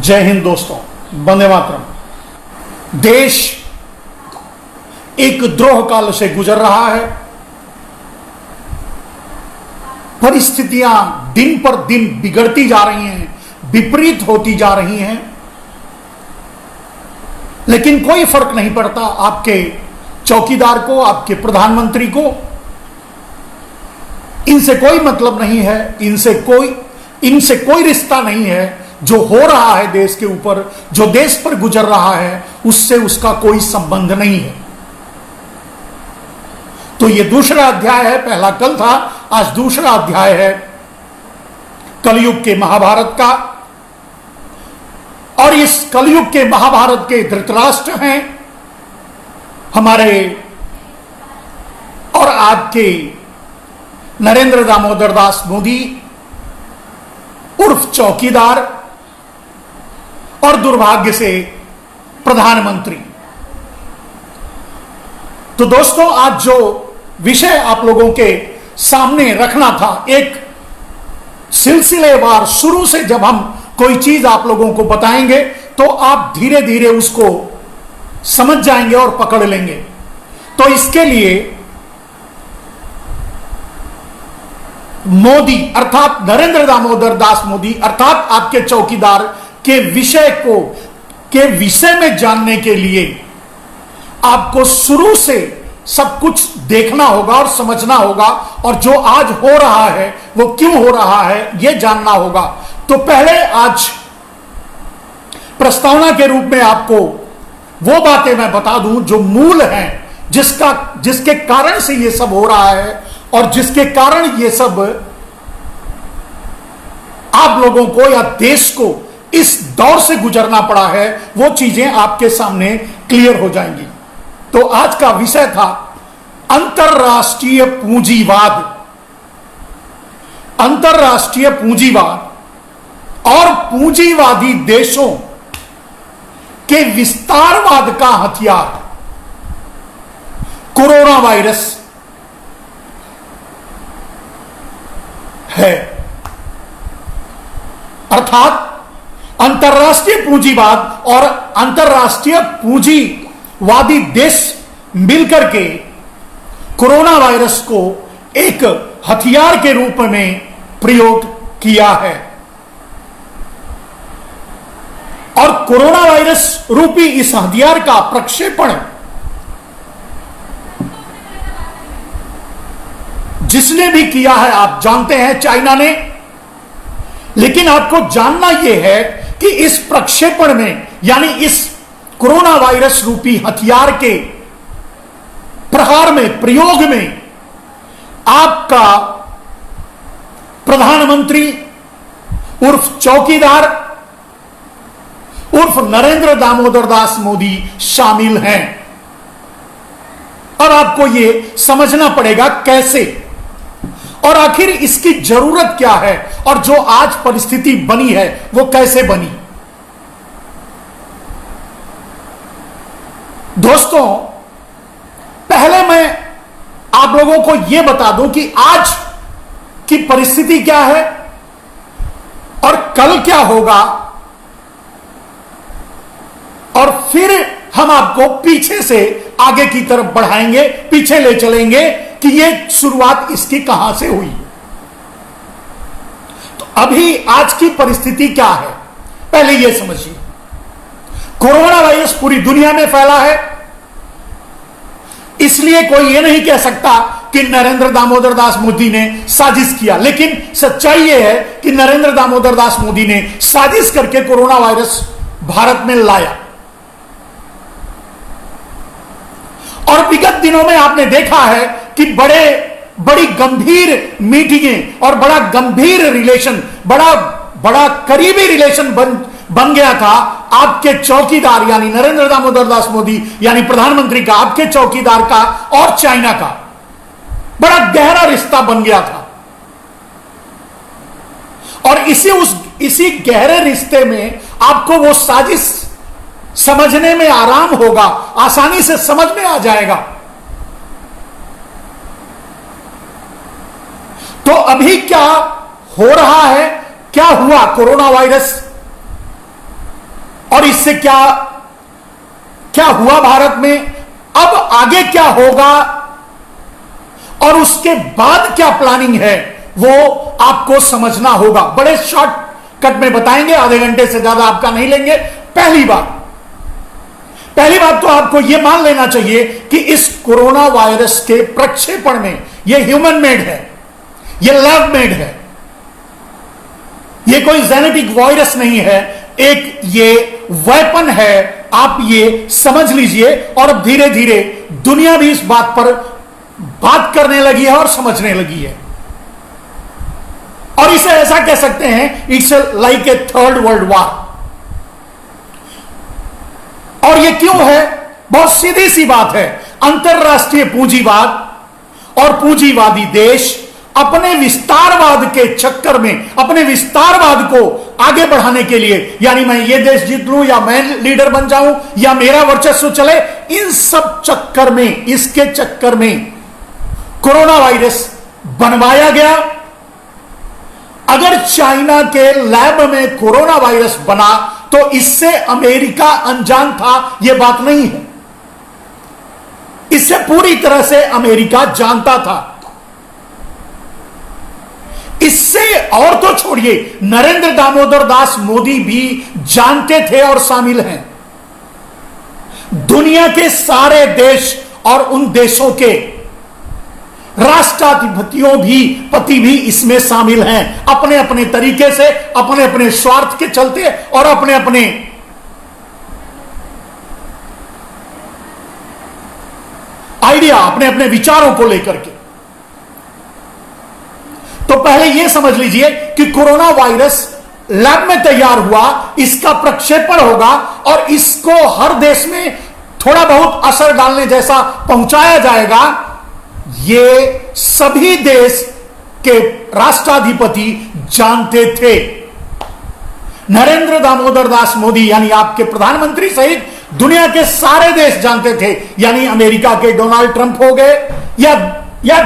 जय हिंद दोस्तों, वंदे मातरम। देश एक द्रोह काल से गुजर रहा है। परिस्थितियां दिन पर दिन बिगड़ती जा रही हैं, विपरीत होती जा रही हैं, लेकिन कोई फर्क नहीं पड़ता। आपके चौकीदार को, आपके प्रधानमंत्री को इनसे कोई मतलब नहीं है, इनसे कोई रिश्ता नहीं है। जो हो रहा है देश के ऊपर, जो देश पर गुजर रहा है, उससे उसका कोई संबंध नहीं है। तो यह दूसरा अध्याय है। पहला कल था, आज दूसरा अध्याय है कलयुग के महाभारत का। और इस कलयुग के महाभारत के धृतराष्ट्र हैं हमारे और आपके नरेंद्र दामोदर दास मोदी उर्फ चौकीदार, और दुर्भाग्य से प्रधानमंत्री। तो दोस्तों, आज जो विषय आप लोगों के सामने रखना था, एक सिलसिलेवार शुरू से जब हम कोई चीज आप लोगों को बताएंगे तो आप धीरे धीरे उसको समझ जाएंगे और पकड़ लेंगे। तो इसके लिए मोदी अर्थात नरेंद्र दामोदर दास मोदी अर्थात आपके चौकीदार के विषय में जानने के लिए आपको शुरू से सब कुछ देखना होगा और समझना होगा, और जो आज हो रहा है वो क्यों हो रहा है यह जानना होगा। तो पहले आज प्रस्तावना के रूप में आपको वो बातें मैं बता दूं जो मूल हैं, जिसके कारण से ये सब हो रहा है और जिसके कारण ये सब आप लोगों को या देश को इस दौर से गुजरना पड़ा है, वो चीजें आपके सामने क्लियर हो जाएंगी। तो आज का विषय था अंतरराष्ट्रीय पूंजीवाद। अंतरराष्ट्रीय पूंजीवाद और पूंजीवादी देशों के विस्तारवाद का हथियार कोरोना वायरस है। अर्थात अंतरराष्ट्रीय पूंजीवाद और अंतरराष्ट्रीय पूंजीवादी देश मिलकर के कोरोना वायरस को एक हथियार के रूप में प्रयोग किया है। और कोरोना वायरस रूपी इस हथियार का प्रक्षेपण जिसने भी किया है आप जानते हैं, चाइना ने। लेकिन आपको जानना यह है कि इस प्रक्षेपण में यानी इस कोरोना वायरस रूपी हथियार के प्रहार में, प्रयोग में आपका प्रधानमंत्री उर्फ चौकीदार उर्फ नरेंद्र दामोदर दास मोदी शामिल हैं। और आपको यह समझना पड़ेगा कैसे और आखिर इसकी जरूरत क्या है, और जो आज परिस्थिति बनी है वो कैसे बनी। दोस्तों, पहले मैं आप लोगों को यह बता दूं कि आज की परिस्थिति क्या है और कल क्या होगा, और फिर हम आपको पीछे से आगे की तरफ बढ़ाएंगे, पीछे ले चलेंगे कि यह शुरुआत इसकी कहां से हुई। तो अभी आज की परिस्थिति क्या है, पहले यह समझिए। कोरोना वायरस पूरी दुनिया में फैला है, इसलिए कोई यह नहीं कह सकता कि नरेंद्र दामोदर दास मोदी ने साजिश किया। लेकिन सच्चाई यह है कि नरेंद्र दामोदर दास मोदी ने साजिश करके कोरोना वायरस भारत में लाया। और विगत दिनों में आपने देखा है कि बड़ी गंभीर मीटिंगें और बड़ा गंभीर रिलेशन, बड़ा करीबी रिलेशन बन गया था आपके चौकीदार यानी नरेंद्र दामोदर दास मोदी यानी प्रधानमंत्री का, आपके चौकीदार का और चाइना का बड़ा गहरा रिश्ता बन गया था। और इसी गहरे रिश्ते में आपको वो साजिश समझने में आराम होगा, आसानी से समझ में आ जाएगा। तो अभी क्या हो रहा है, क्या हुआ कोरोना वायरस और इससे क्या क्या हुआ भारत में, अब आगे क्या होगा और उसके बाद क्या प्लानिंग है, वो आपको समझना होगा। बड़े शॉर्टकट में बताएंगे, आधे घंटे से ज्यादा आपका नहीं लेंगे। पहली बात तो आपको यह मान लेना चाहिए कि इस कोरोना वायरस के प्रक्षेपण में यह ह्यूमन मेड है, यह लैब मेड है, यह कोई जेनेटिक वायरस नहीं है, एक ये वेपन है, आप ये समझ लीजिए। और अब धीरे धीरे दुनिया भी इस बात पर बात करने लगी है और समझने लगी है, और इसे ऐसा कह सकते हैं, it's like a third world war. और ये क्यों है? बहुत सीधी सी बात है। अंतरराष्ट्रीय पूंजीवाद और पूंजीवादी देश अपने विस्तारवाद के चक्कर में, अपने विस्तारवाद को आगे बढ़ाने के लिए, यानी मैं ये देश जीत लूं या मैं लीडर बन जाऊं या मेरा वर्चस्व चले, इन सब चक्कर में, इसके चक्कर में कोरोना वायरस बनवाया गया। अगर चाइना के लैब में कोरोना वायरस बना तो इससे अमेरिका अनजान था, यह बात नहीं है, इससे पूरी तरह से अमेरिका जानता था। इससे और तो छोड़िए, नरेंद्र दामोदर दास मोदी भी जानते थे और शामिल हैं। दुनिया के सारे देश और उन देशों के राष्ट्राधिपतियों भी पति भी इसमें शामिल हैं, अपने अपने तरीके से, अपने अपने स्वार्थ के चलते और अपने अपने आइडिया, अपने अपने विचारों को लेकर के। तो पहले यह समझ लीजिए कि कोरोना वायरस लैब में तैयार हुआ, इसका प्रक्षेपण होगा और इसको हर देश में थोड़ा बहुत असर डालने जैसा पहुंचाया जाएगा। ये सभी देश के राष्ट्राधिपति जानते थे। नरेंद्र दामोदर दास मोदी यानी आपके प्रधानमंत्री सहित दुनिया के सारे देश जानते थे, यानी अमेरिका के डोनाल्ड ट्रंप हो गए या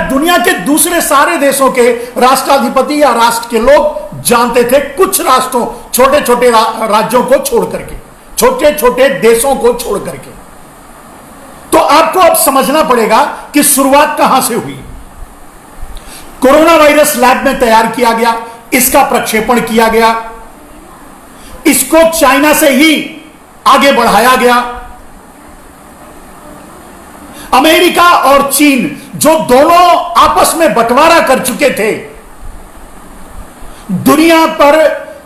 दुनिया के दूसरे सारे देशों के राष्ट्राधिपति या राष्ट्र के लोग जानते थे, कुछ राष्ट्रों, छोटे छोटे राज्यों को छोड़ करके, छोटे छोटे देशों को छोड़ करके। तो आपको अब समझना पड़ेगा कि शुरुआत कहां से हुई। कोरोना वायरस लैब में तैयार किया गया, इसका प्रक्षेपण किया गया, इसको चाइना से ही आगे बढ़ाया गया। अमेरिका और चीन जो दोनों आपस में बंटवारा कर चुके थे, दुनिया पर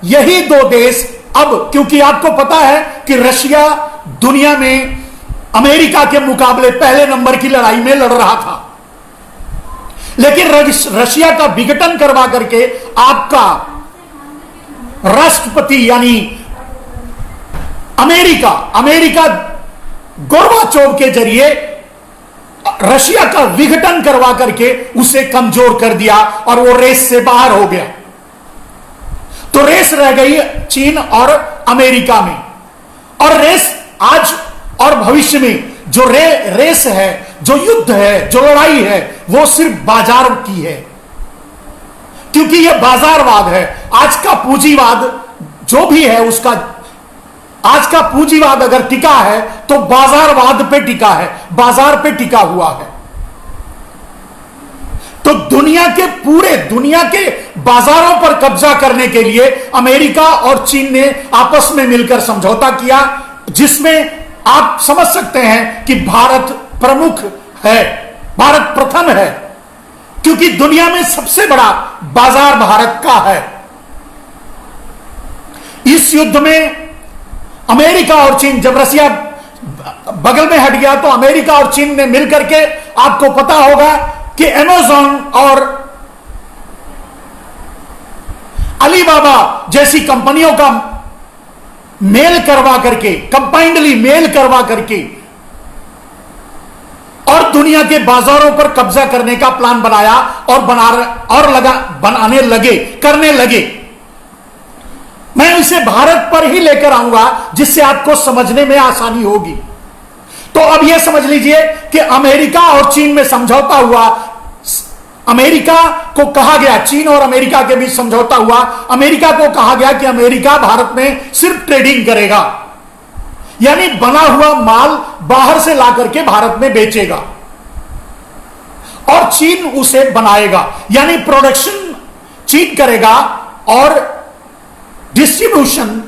यही दो देश अब, क्योंकि आपको पता है कि रशिया दुनिया में अमेरिका के मुकाबले पहले नंबर की लड़ाई में लड़ रहा था, लेकिन रशिया का विघटन करवा करके आपका राष्ट्रपति यानी अमेरिका गोर्बाचोव के जरिए रशिया का विघटन करवा करके उसे कमजोर कर दिया और वो रेस से बाहर हो गया। तो रेस रह गई चीन और अमेरिका में, और रेस आज और भविष्य में जो रेस है, जो युद्ध है, जो लड़ाई है, वो सिर्फ बाजार की है, क्योंकि यह बाजारवाद है। आज का पूंजीवाद जो भी है, उसका आज का पूंजीवाद अगर टिका है तो बाजारवाद पे टिका है, बाजार पे टिका हुआ है। तो पूरे दुनिया के बाजारों पर कब्जा करने के लिए अमेरिका और चीन ने आपस में मिलकर समझौता किया, जिसमें आप समझ सकते हैं कि भारत प्रमुख है, भारत प्रथम है, क्योंकि दुनिया में सबसे बड़ा बाजार भारत का है। इस युद्ध में अमेरिका और चीन, जब रशिया बगल में हट गया तो अमेरिका और चीन ने मिलकर के, आपको पता होगा कि अमेज़न और अलीबाबा जैसी कंपनियों का मेल करवा करके, कंबाइंडली मेल करवा करके और दुनिया के बाजारों पर कब्जा करने का प्लान बनाया और करने लगे। मैं इसे भारत पर ही लेकर आऊंगा जिससे आपको समझने में आसानी होगी। तो अब यह समझ लीजिए कि अमेरिका और चीन में समझौता हुआ, अमेरिका को कहा गया, चीन और अमेरिका के बीच समझौता हुआ, अमेरिका को कहा गया कि अमेरिका भारत में सिर्फ ट्रेडिंग करेगा, यानी बना हुआ माल बाहर से ला करके भारत में बेचेगा और चीन उसे बनाएगा, यानी प्रोडक्शन चीन करेगा और डिस्ट्रीब्यूशन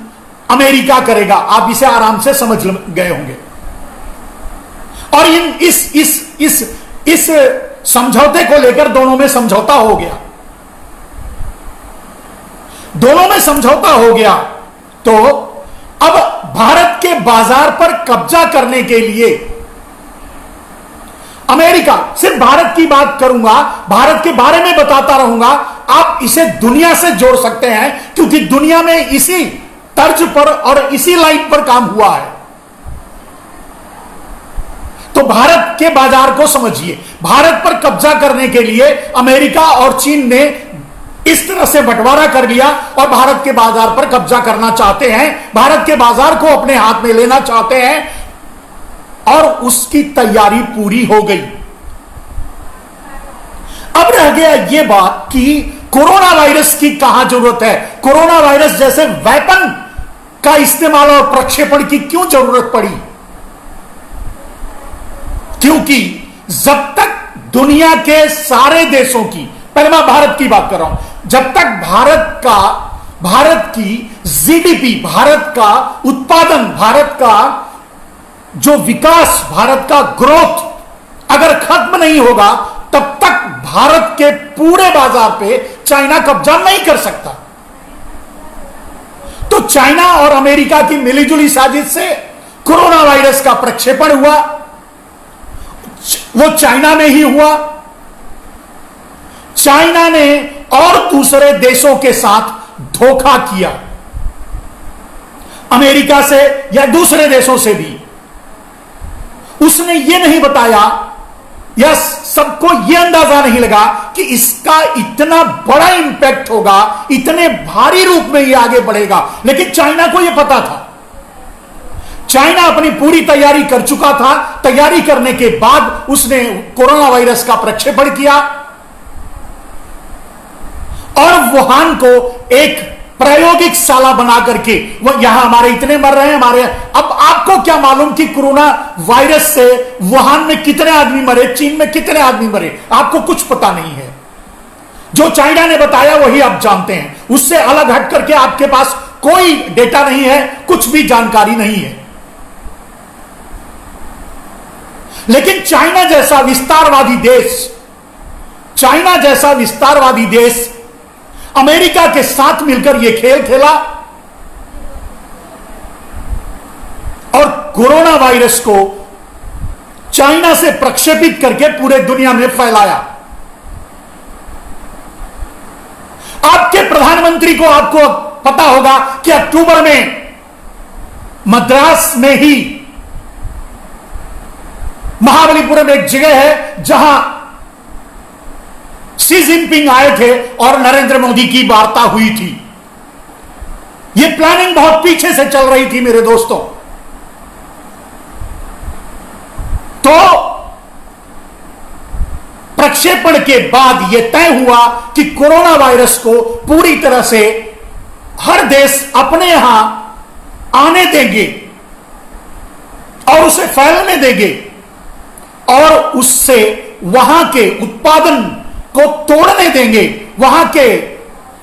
अमेरिका करेगा। आप इसे आराम से समझ गए होंगे। और इस समझौते को लेकर दोनों में समझौता हो गया, दोनों में समझौता हो गया। तो अब भारत के बाजार पर कब्जा करने के लिए अमेरिका, सिर्फ भारत की बात करूंगा, भारत के बारे में बताता रहूंगा, आप इसे दुनिया से जोड़ सकते हैं क्योंकि दुनिया में इसी तर्ज पर और इसी लाइन पर काम हुआ है। तो भारत के बाजार को समझिए। भारत पर कब्जा करने के लिए अमेरिका और चीन ने इस तरह से बंटवारा कर लिया और भारत के बाजार पर कब्जा करना चाहते हैं, भारत के बाजार को अपने हाथ में लेना चाहते हैं और उसकी तैयारी पूरी हो गई। अब रह गया यह बात कि कोरोना वायरस की कहां जरूरत है, कोरोना वायरस जैसे वेपन का इस्तेमाल और प्रक्षेपण की क्यों जरूरत पड़ी। क्योंकि जब तक दुनिया के सारे देशों की, पहले मैं भारत की बात कर रहा हूं, जब तक भारत की जीडीपी, भारत का उत्पादन, भारत का जो विकास, भारत का ग्रोथ अगर खत्म नहीं होगा तब तक भारत के पूरे बाजार पे चाइना कब्जा नहीं कर सकता। तो चाइना और अमेरिका की मिलीजुली साजिश से कोरोना वायरस का प्रक्षेपण हुआ, वो चाइना में ही हुआ। चाइना ने और दूसरे देशों के साथ धोखा किया, अमेरिका से या दूसरे देशों से भी। उसने ये नहीं बताया या सबको यह अंदाजा नहीं लगा कि इसका इतना बड़ा इंपैक्ट होगा, इतने भारी रूप में यह आगे बढ़ेगा। लेकिन चाइना को यह पता था, चाइना अपनी पूरी तैयारी कर चुका था। तैयारी करने के बाद उसने कोरोना वायरस का प्रक्षेपण किया और वुहान को एक प्रायोगिक शाला बना करके, वो यहां हमारे इतने मर रहे हैं, हमारे। अब आपको क्या मालूम कि कोरोना वायरस से वुहान में कितने आदमी मरे, चीन में कितने आदमी मरे, आपको कुछ पता नहीं है। जो चाइना ने बताया वही आप जानते हैं, उससे अलग हट करके आपके पास कोई डेटा नहीं है, कुछ भी जानकारी नहीं है। लेकिन चाइना जैसा विस्तारवादी देश, चाइना जैसा विस्तारवादी देश अमेरिका के साथ मिलकर यह खेल खेला और कोरोना वायरस को चाइना से प्रक्षेपित करके पूरे दुनिया में फैलाया। आपके प्रधानमंत्री को, आपको पता होगा कि अक्टूबर में मद्रास में ही महाबलीपुरम एक जगह है जहां शी जिनपिंग आए थे और नरेंद्र मोदी की वार्ता हुई थी। यह प्लानिंग बहुत पीछे से चल रही थी मेरे दोस्तों। तो प्रक्षेपण के बाद यह तय हुआ कि कोरोना वायरस को पूरी तरह से हर देश अपने यहां आने देंगे और उसे फैलने देंगे और उससे वहां के उत्पादन को तोड़ने देंगे, वहां के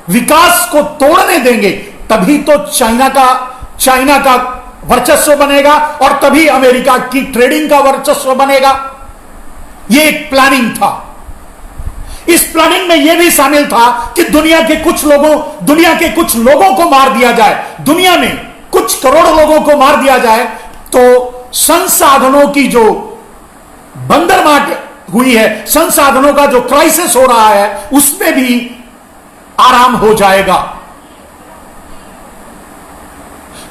विकास को तोड़ने देंगे। तभी तो चाइना का वर्चस्व बनेगा और तभी अमेरिका की ट्रेडिंग का वर्चस्व बनेगा। यह एक प्लानिंग था। इस प्लानिंग में यह भी शामिल था कि दुनिया के कुछ लोगों को मार दिया जाए, दुनिया में कुछ करोड़ लोगों को मार दिया जाए तो संसाधनों की जो बंदरमाट हुई है, संसाधनों का जो क्राइसिस हो रहा है, उसमें भी आराम हो जाएगा।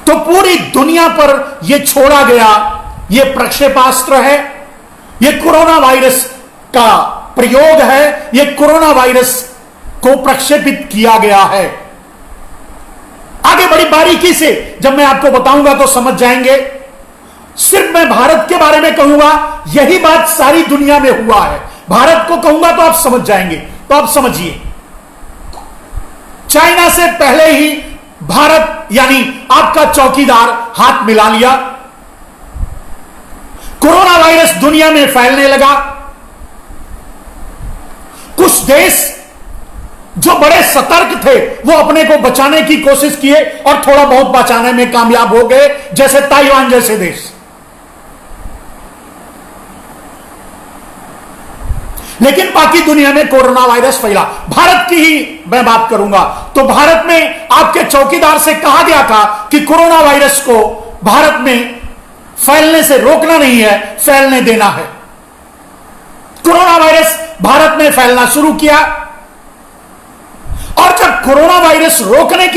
तो पूरी दुनिया पर यह छोड़ा गया, यह प्रक्षेपास्त्र है, यह कोरोना वायरस का प्रयोग है, यह कोरोना वायरस को प्रक्षेपित किया गया है। आगे बड़ी बारीकी से जब मैं आपको बताऊंगा तो समझ जाएंगे। सिर्फ मैं भारत के बारे में कहूंगा, यही बात सारी दुनिया में हुआ है। भारत को कहूंगा तो आप समझ जाएंगे। तो आप समझिए, चाइना से पहले ही भारत यानी आपका चौकीदार हाथ मिला लिया, कोरोना वायरस दुनिया में फैलने लगा। कुछ देश जो बड़े सतर्क थे वो अपने को बचाने की कोशिश किए और थोड़ा बहुत बचाने में कामयाब हो गए, जैसे ताइवान जैसे देश। लेकिन बाकी दुनिया में कोरोना वायरस फैला। भारत की ही मैं बात करूंगा तो भारत में आपके चौकीदार से कहा गया था कि कोरोना वायरस को भारत में फैलने से रोकना नहीं है, फैलने देना है। कोरोना वायरस भारत में फैलना शुरू किया और जब कोरोना वायरस रोकने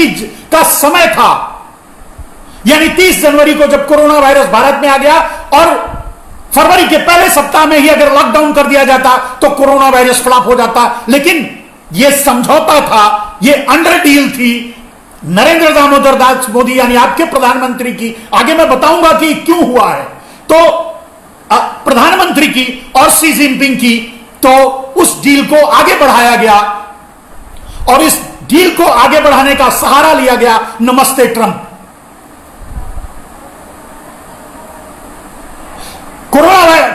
का समय था, यानी 30 जनवरी को जब कोरोना वायरस भारत में आ गया और फरवरी के पहले सप्ताह में ही अगर लॉकडाउन कर दिया जाता तो कोरोना वायरस फ्लॉप हो जाता। लेकिन यह समझौता था, यह अंडर डील थी नरेंद्र दामोदर दास मोदी यानी आपके प्रधानमंत्री की। आगे मैं बताऊंगा कि क्यों हुआ है। तो प्रधानमंत्री की और शी जिनपिंग की, तो उस डील को आगे बढ़ाया गया और इस डील को आगे बढ़ाने का सहारा लिया गया नमस्ते ट्रंप।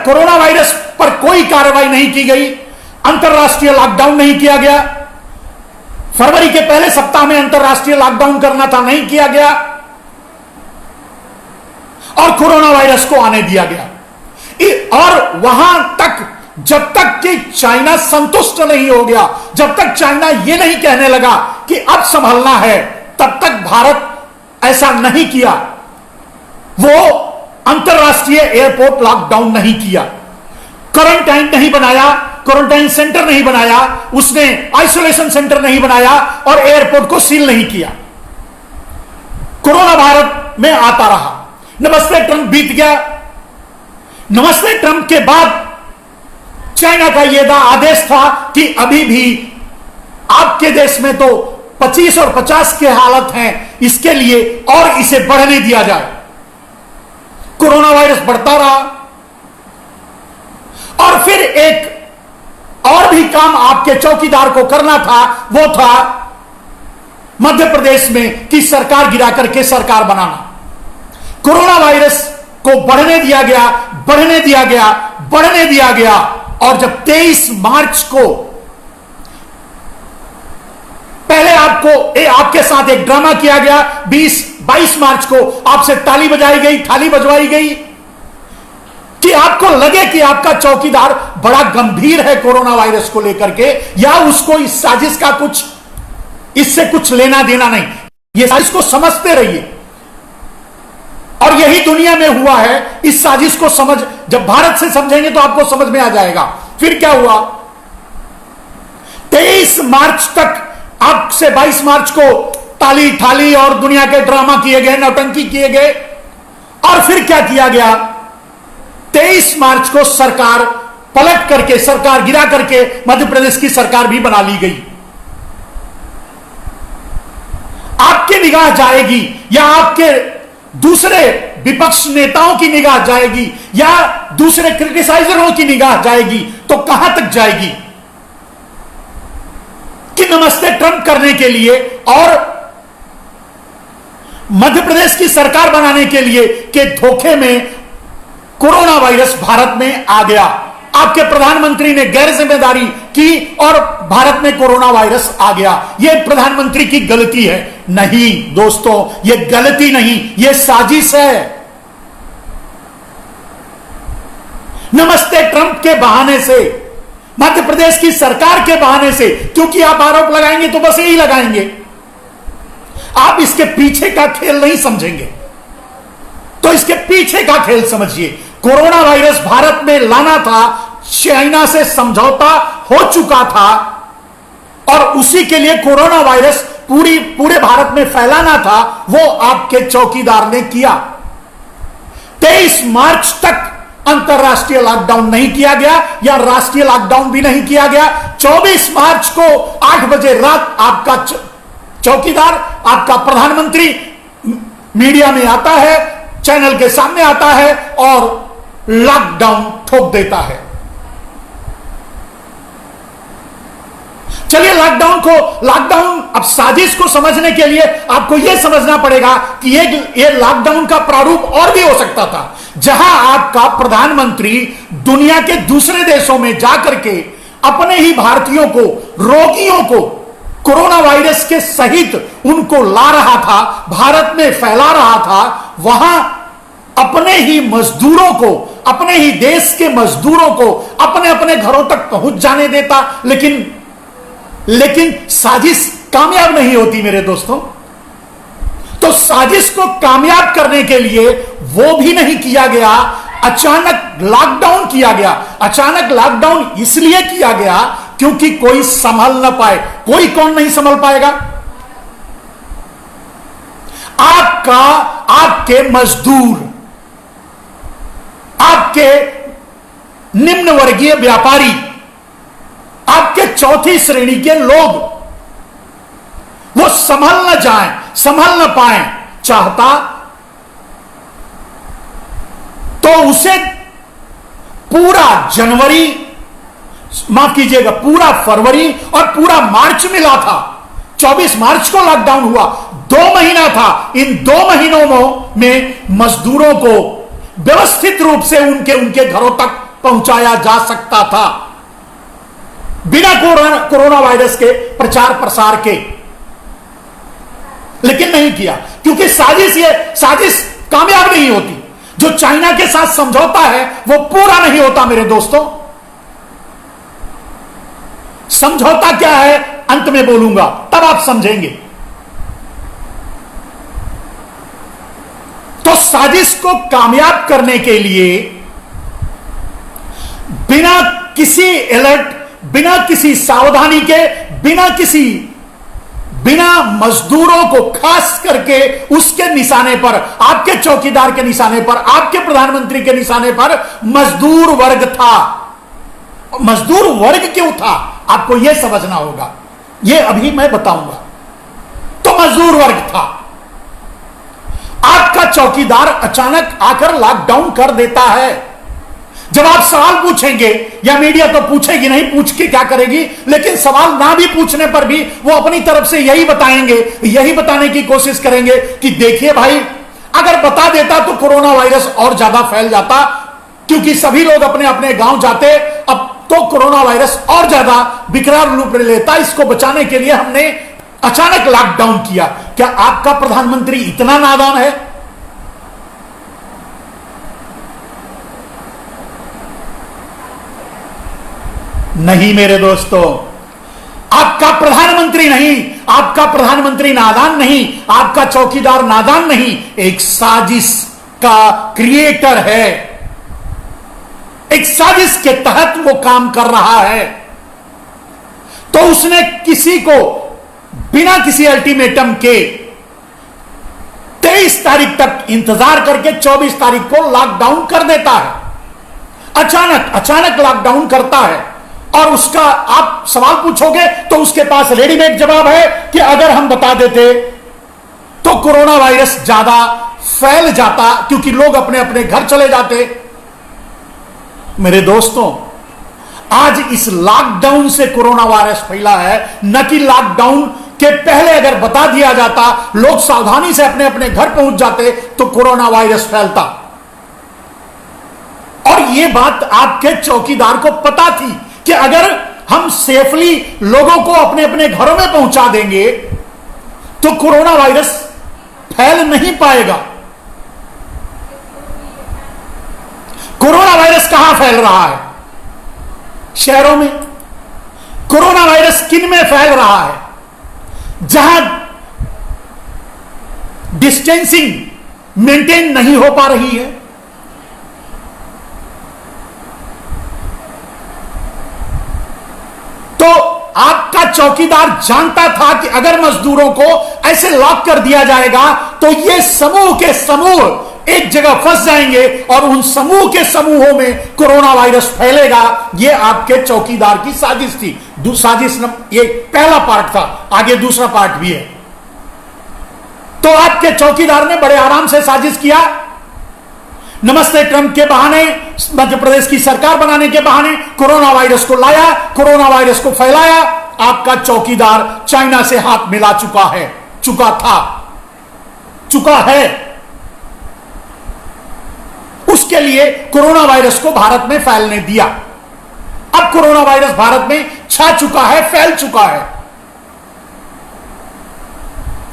कोरोना वायरस पर कोई कार्रवाई नहीं की गई, अंतरराष्ट्रीय लॉकडाउन नहीं किया गया। फरवरी के पहले सप्ताह में अंतरराष्ट्रीय लॉकडाउन करना था, नहीं किया गया और कोरोना वायरस को आने दिया गया। और वहां तक जब तक कि चाइना संतुष्ट नहीं हो गया, जब तक चाइना यह नहीं कहने लगा कि अब संभलना है, तब तक भारत ऐसा नहीं किया। वो अंतरराष्ट्रीय एयरपोर्ट लॉकडाउन नहीं किया, क्वारंटाइन नहीं बनाया, क्वारंटाइन सेंटर नहीं बनाया, उसने आइसोलेशन सेंटर नहीं बनाया और एयरपोर्ट को सील नहीं किया। कोरोना भारत में आता रहा। नमस्ते ट्रंप बीत गया। नमस्ते ट्रंप के बाद चाइना का यह आदेश था कि अभी भी आपके देश में तो 25 और 50 के हालत हैं, इसके लिए और इसे बढ़ने दिया जाए। कोरोना वायरस बढ़ता रहा और फिर एक और भी काम आपके चौकीदार को करना था, वो था मध्य प्रदेश में कि सरकार गिरा करके सरकार बनाना। कोरोना वायरस को बढ़ने दिया गया, बढ़ने दिया गया, बढ़ने दिया गया और जब 23 मार्च को पहले आपके साथ एक ड्रामा किया गया, 22 मार्च को आपसे ताली बजाई गई, थाली बजवाई गई कि आपको लगे कि आपका चौकीदार बड़ा गंभीर है कोरोना वायरस को लेकर के, या उसको इस साजिश का इससे कुछ लेना देना नहीं। ये साजिश को समझते रहिए और यही दुनिया में हुआ है। इस साजिश को जब भारत से समझेंगे तो आपको समझ में आ जाएगा। फिर क्या हुआ, 23 मार्च तक आपसे 22 मार्च को ताली ठाली और दुनिया के ड्रामा किए गए, नौटंकी किए गए और फिर क्या किया गया, 23 मार्च को सरकार पलट करके, सरकार गिरा करके मध्य प्रदेश की सरकार भी बना ली गई। आपकी निगाह जाएगी या आपके दूसरे विपक्ष नेताओं की निगाह जाएगी या दूसरे क्रिटिसाइजरों की निगाह जाएगी तो कहां तक जाएगी कि नमस्ते ट्रंप करने के लिए और मध्य प्रदेश की सरकार बनाने के लिए के धोखे में कोरोना वायरस भारत में आ गया। आपके प्रधानमंत्री ने गैर जिम्मेदारी की और भारत में कोरोना वायरस आ गया। यह प्रधानमंत्री की गलती है? नहीं दोस्तों, यह गलती नहीं, यह साजिश है। नमस्ते ट्रंप के बहाने से, मध्य प्रदेश की सरकार के बहाने से, क्योंकि आप आरोप लगाएंगे तो बस यही लगाएंगे, आप इसके पीछे का खेल नहीं समझेंगे। तो इसके पीछे का खेल समझिए। कोरोना वायरस भारत में लाना था, चाइना से समझौता हो चुका था और उसी के लिए कोरोना वायरस पूरे भारत में फैलाना था, वो आपके चौकीदार ने किया। 23 मार्च तक अंतरराष्ट्रीय लॉकडाउन नहीं किया गया या राष्ट्रीय लॉकडाउन भी नहीं किया गया। 24 मार्च को 8 बजे रात आपका चौकीदार, आपका प्रधानमंत्री मीडिया में आता है, चैनल के सामने आता है और लॉकडाउन ठोक देता है। चलिए लॉकडाउन अब साजिश को समझने के लिए आपको यह समझना पड़ेगा कि ये लॉकडाउन का प्रारूप और भी हो सकता था, जहां आपका प्रधानमंत्री दुनिया के दूसरे देशों में जाकर के अपने ही भारतीयों को, रोगियों को कोरोना वायरस के सहित उनको ला रहा था, भारत में फैला रहा था। वहां अपने ही मजदूरों को, अपने ही देश के मजदूरों को अपने अपने घरों तक पहुंच जाने देता, लेकिन साजिश कामयाब नहीं होती मेरे दोस्तों। तो साजिश को कामयाब करने के लिए वो भी नहीं किया गया, अचानक लॉकडाउन किया गया। अचानक लॉकडाउन इसलिए किया गया क्योंकि कोई संभल न पाए। कोई कौन नहीं संभल पाएगा? आपके मजदूर, आपके निम्न वर्गीय व्यापारी, आपके चौथी श्रेणी के लोग, वो संभल न जाएं, संभल न पाए चाहता तो उसे पूरा जनवरी, माफ कीजिएगा, पूरा फरवरी और पूरा मार्च मिला था। 24 मार्च को लॉकडाउन हुआ, 2 महीना था। इन 2 महीनों में मजदूरों को व्यवस्थित रूप से उनके घरों तक पहुंचाया जा सकता था बिना कोरोना वायरस के प्रचार प्रसार के, लेकिन नहीं किया क्योंकि साजिश कामयाब नहीं होती। जो चाइना के साथ समझौता है वो पूरा नहीं होता मेरे दोस्तों। समझौता क्या है अंत में बोलूंगा, तब आप समझेंगे। तो साजिश को कामयाब करने के लिए बिना किसी अलर्ट, बिना किसी सावधानी के, बिना मजदूरों को, खास करके उसके निशाने पर, आपके चौकीदार के निशाने पर, आपके प्रधानमंत्री के निशाने पर मजदूर वर्ग था। मजदूर वर्ग क्यों था आपको यह समझना होगा, यह अभी मैं बताऊंगा। तो मजदूर वर्ग था। आपका चौकीदार अचानक आकर लॉकडाउन कर देता है। जब आप सवाल पूछेंगे, या मीडिया तो पूछेगी नहीं, पूछ के क्या करेगी, लेकिन सवाल ना भी पूछने पर भी वो अपनी तरफ से यही बताएंगे, यही बताने की कोशिश करेंगे कि देखिए भाई, अगर बता देता तो कोरोना वायरस और ज्यादा फैल जाता, क्योंकि सभी लोग अपने अपने गांव जाते, अब तो कोरोना वायरस और ज्यादा विकराल रूप ले लेता। इसको बचाने के लिए हमने अचानक लॉकडाउन किया। क्या आपका प्रधानमंत्री इतना नादान है? नहीं मेरे दोस्तों, आपका प्रधानमंत्री नहीं, आपका प्रधानमंत्री नादान नहीं, आपका चौकीदार नादान नहीं, एक साजिश का क्रिएटर है। एक साजिश के तहत वो काम कर रहा है। तो उसने किसी को बिना किसी अल्टीमेटम के 23 तारीख तक इंतजार करके 24 तारीख को लॉकडाउन कर देता है। अचानक लॉकडाउन करता है। और उसका आप सवाल पूछोगे तो उसके पास रेडीमेड जवाब है कि अगर हम बता देते तो कोरोना वायरस ज्यादा फैल जाता, क्योंकि लोग अपने अपने घर चले जाते। मेरे दोस्तों, आज इस लॉकडाउन से कोरोना वायरस फैला है, न कि लॉकडाउन के पहले अगर बता दिया जाता, लोग सावधानी से अपने अपने घर पहुंच जाते तो कोरोना वायरस फैलता। और यह बात आपके चौकीदार को पता थी कि अगर हम सेफली लोगों को अपने अपने घरों में पहुंचा देंगे तो कोरोना वायरस फैल नहीं पाएगा। कोरोना वायरस कहां फैल रहा है? शहरों में। कोरोना वायरस किन में फैल रहा है? जहां डिस्टेंसिंग मेंटेन नहीं हो पा रही है। तो आपका चौकीदार जानता था कि अगर मजदूरों को ऐसे लॉक कर दिया जाएगा तो ये समूह के समूह एक जगह फंस जाएंगे और उन समूह के समूहों में कोरोना वायरस फैलेगा। ये आपके चौकीदार की साजिश थी। साजिश ये पहला पार्ट था, आगे दूसरा पार्ट भी है। तो आपके चौकीदार ने बड़े आराम से साजिश किया। नमस्ते ट्रंप के बहाने, मध्य प्रदेश की सरकार बनाने के बहाने कोरोना वायरस को लाया, कोरोना वायरस को फैलाया आपका चौकीदार चाइना से हाथ मिला चुका है। उसके लिए कोरोना वायरस को भारत में फैलने दिया। अब कोरोना वायरस भारत में छा चुका है, फैल चुका है,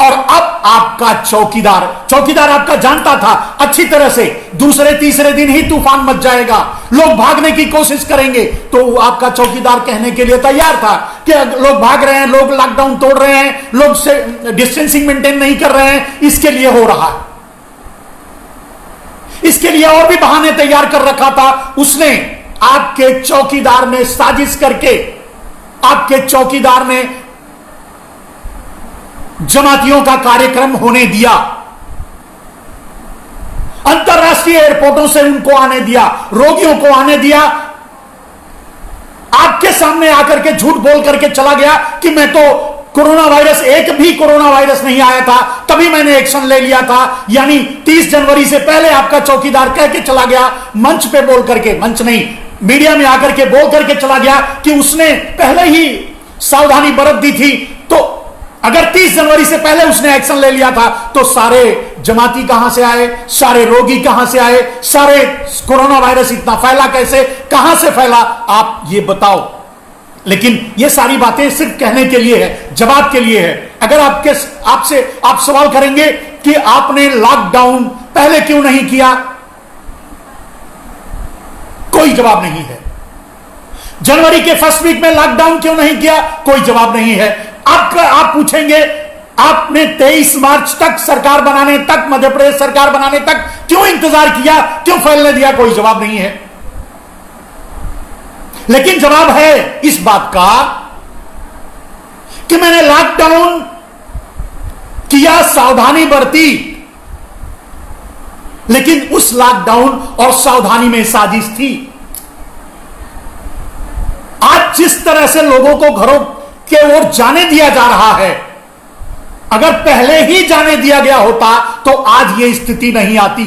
और अब आपका चौकीदार आपका जानता था अच्छी तरह से दूसरे तीसरे दिन ही तूफान मच जाएगा, लोग भागने की कोशिश करेंगे, तो आपका चौकीदार कहने के लिए तैयार था कि लोग भाग रहे हैं, लोग लॉकडाउन तोड़ रहे हैं, लोग से डिस्टेंसिंग मेंटेन नहीं कर रहे हैं, इसके लिए हो रहा है। इसके लिए और भी बहाने तैयार कर रखा था उसने। आपके चौकीदार ने साजिश करके, आपके चौकीदार ने जमातियों का कार्यक्रम होने दिया, अंतरराष्ट्रीय एयरपोर्टों से उनको आने दिया, रोगियों को आने दिया, आपके सामने आकर के झूठ बोल करके चला गया कि मैं तो कोरोना वायरस, एक भी कोरोना वायरस नहीं आया था, तभी मैंने एक्शन ले लिया था। यानी 30 जनवरी से पहले आपका चौकीदार कह के चला गया, मंच पे बोल करके, मंच नहीं मीडिया में आकर के बोल करके चला गया कि उसने पहले ही सावधानी बरत दी थी। तो अगर 30 जनवरी से पहले उसने एक्शन ले लिया था तो सारे जमाती कहां से आए, सारे रोगी कहां से आए, सारे कोरोना वायरस इतना फैला कैसे, कहां से फैला, आप ये बताओ। लेकिन ये सारी बातें सिर्फ कहने के लिए है, जवाब के लिए है। अगर आप सवाल करेंगे कि आपने लॉकडाउन पहले क्यों नहीं किया, कोई जवाब नहीं है। जनवरी के फर्स्ट वीक में लॉकडाउन क्यों नहीं किया, कोई जवाब नहीं है। आप पूछेंगे आपने 23 मार्च तक सरकार बनाने तक, मध्य प्रदेश सरकार बनाने तक क्यों इंतजार किया, क्यों फैलने दिया, कोई जवाब नहीं है। लेकिन जवाब है इस बात का कि मैंने लॉकडाउन किया, सावधानी बरती, लेकिन उस लॉकडाउन और सावधानी में साजिश थी। आज जिस तरह से लोगों को घरों के ओर जाने दिया जा रहा है, अगर पहले ही जाने दिया गया होता तो आज यह स्थिति नहीं आती।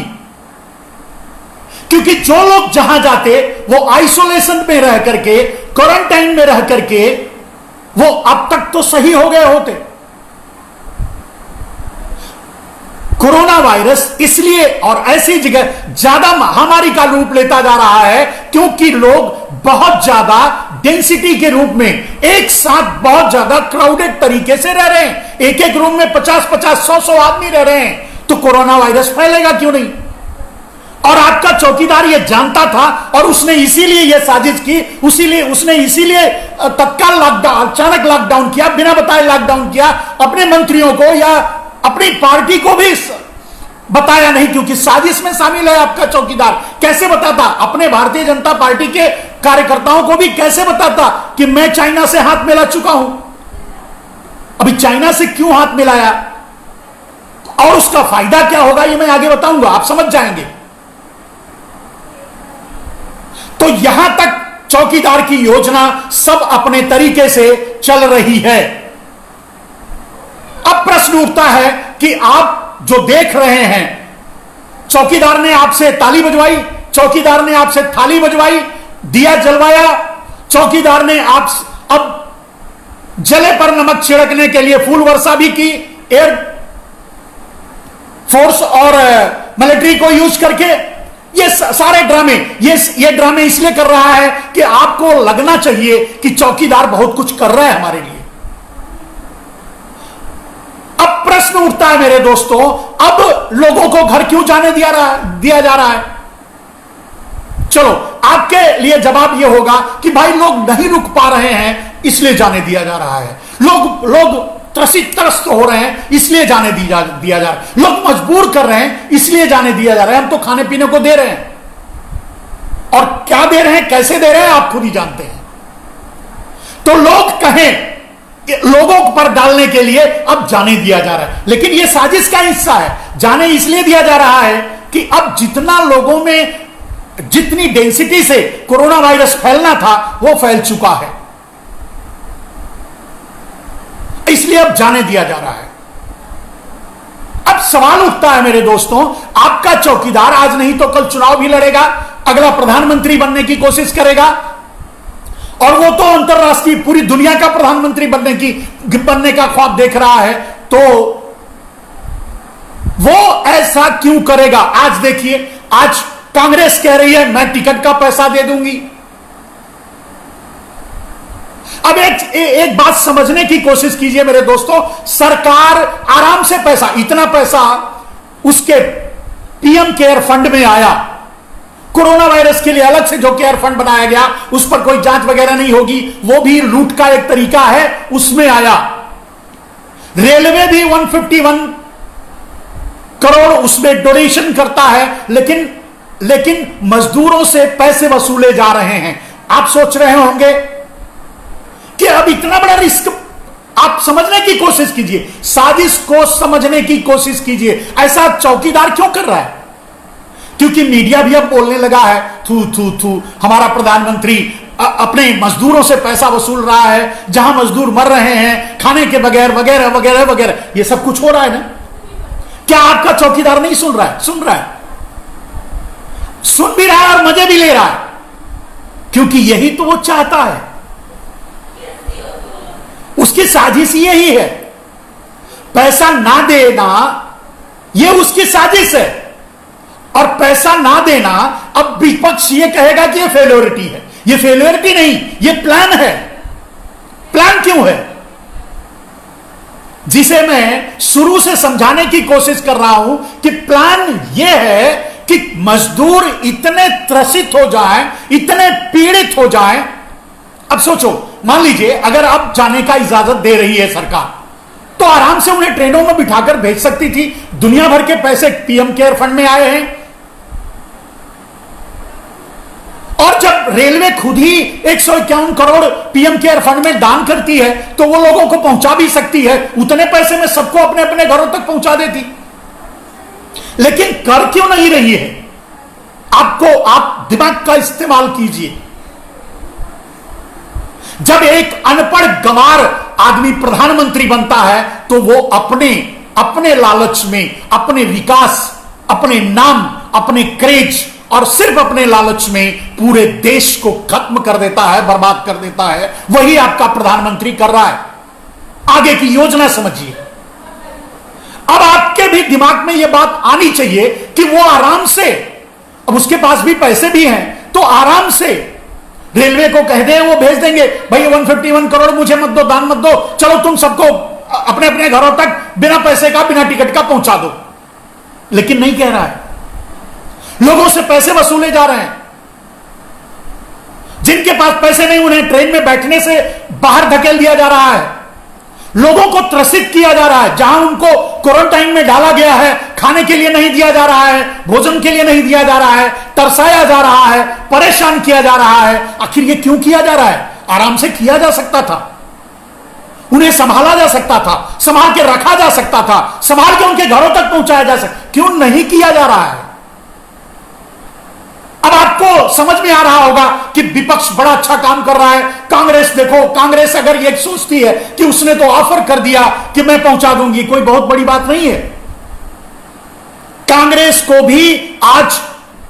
क्योंकि जो लोग जहां जाते वो आइसोलेशन में रह करके, क्वारंटाइन में रह करके, वो अब तक तो सही हो गए होते। कोरोना वायरस इसलिए और ऐसी जगह ज्यादा महामारी का रूप लेता जा रहा है क्योंकि लोग बहुत ज्यादा डेंसिटी के रूप में एक साथ बहुत ज्यादा क्राउडेड तरीके से रह रहे हैं। एक एक रूम में 50-50, 100-100 आदमी रह रहे हैं, तो कोरोना वायरस फैलेगा क्यों नहीं। और आपका चौकीदार यह जानता था और उसने इसीलिए यह साजिश की, उसने इसीलिए तत्काल लॉकडाउन, अचानक लॉकडाउन किया, बिना बताए लॉकडाउन किया। अपने मंत्रियों को या अपनी पार्टी को भी बताया नहीं, क्योंकि साजिश में शामिल है आपका चौकीदार। कैसे बताता, अपने भारतीय जनता पार्टी के कार्यकर्ताओं को भी कैसे बताता कि मैं चाइना से हाथ मिला चुका हूं। अभी चाइना से क्यों हाथ मिलाया और उसका फायदा क्या होगा ये मैं आगे बताऊंगा, आप समझ जाएंगे। तो यहां तक चौकीदार की योजना सब अपने तरीके से चल रही है। अब प्रश्न उठता है कि आप जो देख रहे हैं, चौकीदार ने आपसे ताली बजवाई, चौकीदार ने आपसे थाली बजवाई, दिया जलवाया, चौकीदार ने आप अब जले पर नमक छिड़कने के लिए फूल वर्षा भी की, एयर फोर्स और मिलिट्री को यूज करके। ये सारे ड्रामे, ये ड्रामे इसलिए कर रहा है कि आपको लगना चाहिए कि चौकीदार बहुत कुछ कर रहा है हमारे लिए। अब प्रश्न उठता है मेरे दोस्तों, अब लोगों को घर क्यों जाने दिया जा रहा है। चलो आपके लिए जवाब यह होगा कि भाई लोग नहीं रुक पा रहे हैं इसलिए जाने दिया जा रहा है, लोग त्रस्त हो रहे हैं इसलिए जाने दिया जा रहा है, लोग मजबूर कर रहे हैं इसलिए जाने दिया जा रहा है। हम तो खाने पीने को दे रहे हैं, और क्या दे रहे हैं, कैसे दे रहे हैं, आप खुद ही जानते हैं। तो लोग कहें, लोगों पर डालने के लिए अब जाने दिया जा रहा है, लेकिन यह साजिश का हिस्सा है। जाने इसलिए दिया जा रहा है कि अब जितना लोगों में, जितनी डेंसिटी से कोरोना वायरस फैलना था वो फैल चुका है, इसलिए अब जाने दिया जा रहा है। अब सवाल उठता है मेरे दोस्तों, आपका चौकीदार आज नहीं तो कल चुनाव भी लड़ेगा, अगला प्रधानमंत्री बनने की कोशिश करेगा, और वो तो अंतरराष्ट्रीय पूरी दुनिया का प्रधानमंत्री बनने का ख्वाब देख रहा है, तो वो ऐसा क्यों करेगा? आज देखिए, आज कांग्रेस कह रही है मैं टिकट का पैसा दे दूंगी। अब एक बात समझने की कोशिश कीजिए मेरे दोस्तों, सरकार आराम से पैसा, इतना पैसा उसके पीएम केयर फंड में आया, कोरोना वायरस के लिए अलग से जो केयर फंड बनाया गया उस पर कोई जांच वगैरह नहीं होगी, वो भी लूट का एक तरीका है, उसमें आया। रेलवे भी 151 करोड़ उसमें डोनेशन करता है, लेकिन मजदूरों से पैसे वसूले जा रहे हैं। आप सोच रहे होंगे कि अब इतना बड़ा रिस्क, आप समझने की कोशिश कीजिए, साजिश को समझने की कोशिश कीजिए, ऐसा चौकीदार क्यों कर रहा है? क्योंकि मीडिया भी अब बोलने लगा है थू थू थू, हमारा प्रधानमंत्री अपने मजदूरों से पैसा वसूल रहा है, जहां मजदूर मर रहे हैं खाने के बगैर, वगैरह वगैरह वगैरह, ये सब कुछ हो रहा है ना। क्या आपका चौकीदार नहीं सुन रहा है? सुन रहा है, सुन भी रहा है और मजे भी ले रहा है, क्योंकि यही तो वो चाहता है, उसकी साजिश यही है। पैसा ना देना ये उसकी साजिश है, और पैसा ना देना, अब विपक्ष ये कहेगा कि ये फेलियोरिटी है। ये फेलियोरिटी नहीं, ये प्लान है। प्लान क्यों है? जिसे मैं शुरू से समझाने की कोशिश कर रहा हूं कि प्लान यह है कि मजदूर इतने त्रसित हो जाएं, इतने पीड़ित हो जाएं। अब सोचो, मान लीजिए अगर अब जाने का इजाजत दे रही है सरकार, तो आराम से उन्हें ट्रेनों में बिठाकर भेज सकती थी। दुनिया भर के पैसे पीएम केयर फंड में आए हैं, और जब रेलवे खुद ही 151 करोड़ पीएम केयर फंड में दान करती है, तो वो लोगों को पहुंचा भी सकती है, उतने पैसे में सबको अपने अपने घरों तक पहुंचा देती। लेकिन कर क्यों नहीं रही है? आप दिमाग का इस्तेमाल कीजिए। जब एक अनपढ़ गंवार आदमी प्रधानमंत्री बनता है, तो वो अपने लालच में, अपने विकास, अपने नाम, अपने क्रेज और सिर्फ अपने लालच में पूरे देश को खत्म कर देता है, बर्बाद कर देता है। वही आपका प्रधानमंत्री कर रहा है। आगे की योजना समझिए। अब आपके भी दिमाग में यह बात आनी चाहिए कि वो आराम से, अब उसके पास भी पैसे भी हैं, तो आराम से रेलवे को कह दे, वो भेज देंगे, भाई 151 करोड़ मुझे मत दो, दान मत दो, चलो तुम सबको अपने अपने घरों तक बिना पैसे का, बिना टिकट का पहुंचा दो। लेकिन नहीं कह रहा है, लोगों से पैसे वसूले जा रहे हैं। जिनके पास पैसे नहीं, उन्हें ट्रेन में बैठने से बाहर धकेल दिया जा रहा है, लोगों को त्रसित किया जा रहा है। जहां उनको क्वारंटाइन में डाला गया है, खाने के लिए नहीं दिया जा रहा है, भोजन के लिए नहीं दिया जा रहा है, तरसाया जा रहा है, परेशान किया जा रहा है। आखिर ये क्यों किया जा रहा है? आराम से किया जा सकता था, उन्हें संभाला जा सकता था, संभाल के रखा जा सकता था, संभाल के उनके घरों तक पहुंचाया जा सकता। क्यों नहीं किया जा रहा है? अब आपको समझ में आ रहा होगा कि विपक्ष बड़ा अच्छा काम कर रहा है। कांग्रेस देखो, कांग्रेस अगर ये सोचती है कि उसने तो ऑफर कर दिया कि मैं पहुंचा दूंगी, कोई बहुत बड़ी बात नहीं है। कांग्रेस को भी आज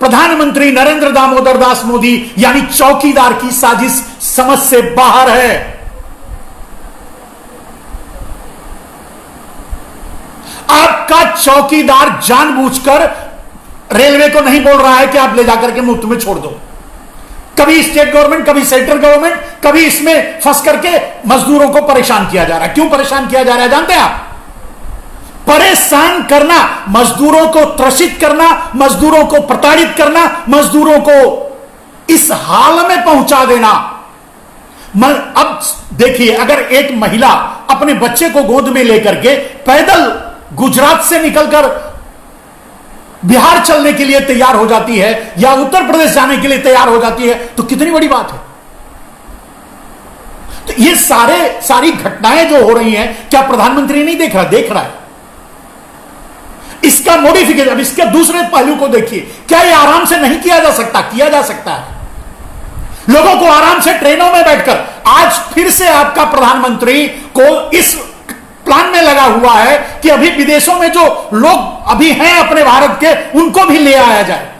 प्रधानमंत्री नरेंद्र दामोदर दास मोदी यानी चौकीदार की साजिश समझ से बाहर है। आपका चौकीदार जानबूझकर रेलवे को नहीं बोल रहा है कि आप ले जाकर के मुफ्त में छोड़ दो। कभी स्टेट गवर्नमेंट, कभी सेंट्रल गवर्नमेंट, कभी इसमें फंस करके मजदूरों को परेशान किया जा रहा है। क्यों परेशान किया जा रहा है जानते हैं आप? परेशान करना, मजदूरों को त्रसित करना, मजदूरों को प्रताड़ित करना, मजदूरों को इस हाल में पहुंचा देना। अब देखिए, अगर एक महिला अपने बच्चे को गोद में लेकर के पैदल गुजरात से निकलकर बिहार चलने के लिए तैयार हो जाती है या उत्तर प्रदेश जाने के लिए तैयार हो जाती है, तो कितनी बड़ी बात है। तो ये सारी घटनाएं जो हो रही हैं, क्या प्रधानमंत्री नहीं देख रहा? देख रहा है। इसका मॉडिफिकेशन, अब इसके दूसरे पहलू को देखिए। क्या ये आराम से नहीं किया जा सकता? किया जा सकता है। लोगों को आराम से ट्रेनों में बैठकर, आज फिर से आपका प्रधानमंत्री को इस प्लान में लगा हुआ है कि अभी विदेशों में जो लोग अभी हैं अपने भारत के, उनको भी ले आया जाए,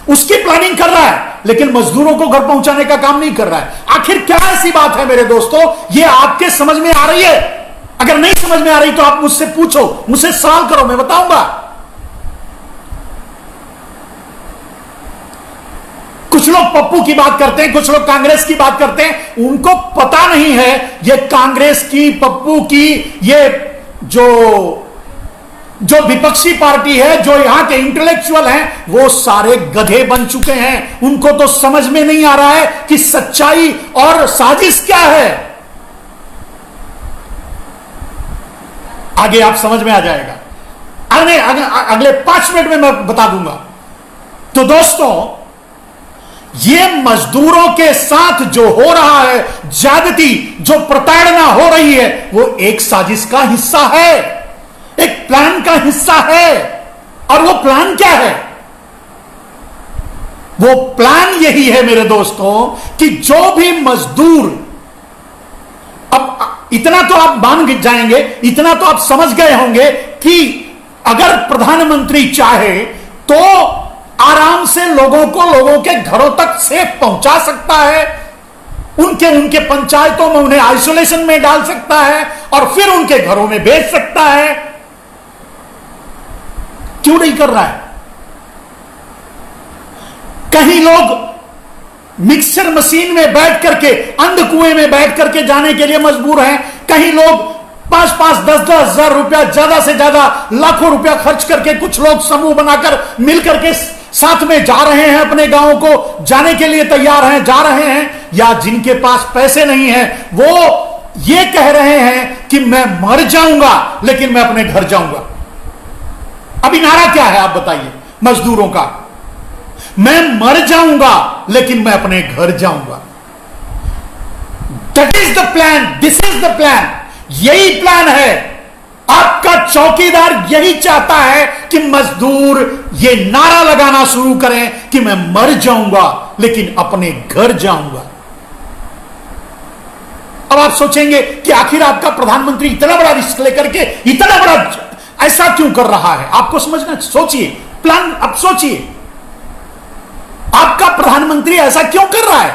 उसकी प्लानिंग कर रहा है, लेकिन मजदूरों को घर पहुंचाने का काम नहीं कर रहा है। आखिर क्या ऐसी बात है मेरे दोस्तों, ये आपके समझ में आ रही है? अगर नहीं समझ में आ रही तो आप मुझसे पूछो, मुझसे सवाल करो, मैं बताऊंगा। कुछ लोग पप्पू की बात करते हैं, कुछ लोग कांग्रेस की बात करते हैं, उनको पता नहीं है ये कांग्रेस की, पप्पू की, ये जो विपक्षी पार्टी है, जो यहां के इंटेलेक्चुअल हैं, वो सारे गधे बन चुके हैं। उनको तो समझ में नहीं आ रहा है कि सच्चाई और साजिश क्या है। आगे आप समझ में आ जाएगा, अगले 5 मिनट में मैं बता दूंगा। तो दोस्तों, ये मजदूरों के साथ जो हो रहा है, ज्यादती, जो प्रताड़ना हो रही है, वो एक साजिश का हिस्सा है, एक प्लान का हिस्सा है। और वो प्लान क्या है? वो प्लान यही है मेरे दोस्तों कि जो भी मजदूर, अब इतना तो आप मान जाएंगे, इतना तो आप समझ गए होंगे कि अगर प्रधानमंत्री चाहे तो आराम से लोगों को लोगों के घरों तक सेफ पहुंचा सकता है, उनके पंचायतों में उन्हें आइसोलेशन में डाल सकता है और फिर उनके घरों में भेज सकता है। क्यों नहीं कर रहा है? कहीं लोग मिक्सर मशीन में बैठ करके, अंध कुएं में बैठ करके जाने के लिए मजबूर हैं, कहीं लोग 5-5, 10-10 हजार रुपया, ज्यादा से ज्यादा लाखों रुपया खर्च करके कुछ लोग समूह बनाकर मिलकर के साथ में जा रहे हैं, अपने गांव को जाने के लिए तैयार हैं, जा रहे हैं। या जिनके पास पैसे नहीं है वो ये कह रहे हैं कि मैं मर जाऊंगा लेकिन मैं अपने घर जाऊंगा। अभी नारा क्या है आप बताइए मजदूरों का? मैं मर जाऊंगा लेकिन मैं अपने घर जाऊंगा। That is the plan, this is the plan, यही प्लान है। आपका चौकीदार यही चाहता है कि मजदूर ये नारा लगाना शुरू करें कि मैं मर जाऊंगा लेकिन अपने घर जाऊंगा। अब आप सोचेंगे कि आखिर आपका प्रधानमंत्री इतना बड़ा रिस्क लेकर के इतना बड़ा ऐसा क्यों कर रहा है? आपको समझना, सोचिए प्लान, अब सोचिए आपका प्रधानमंत्री ऐसा क्यों कर रहा है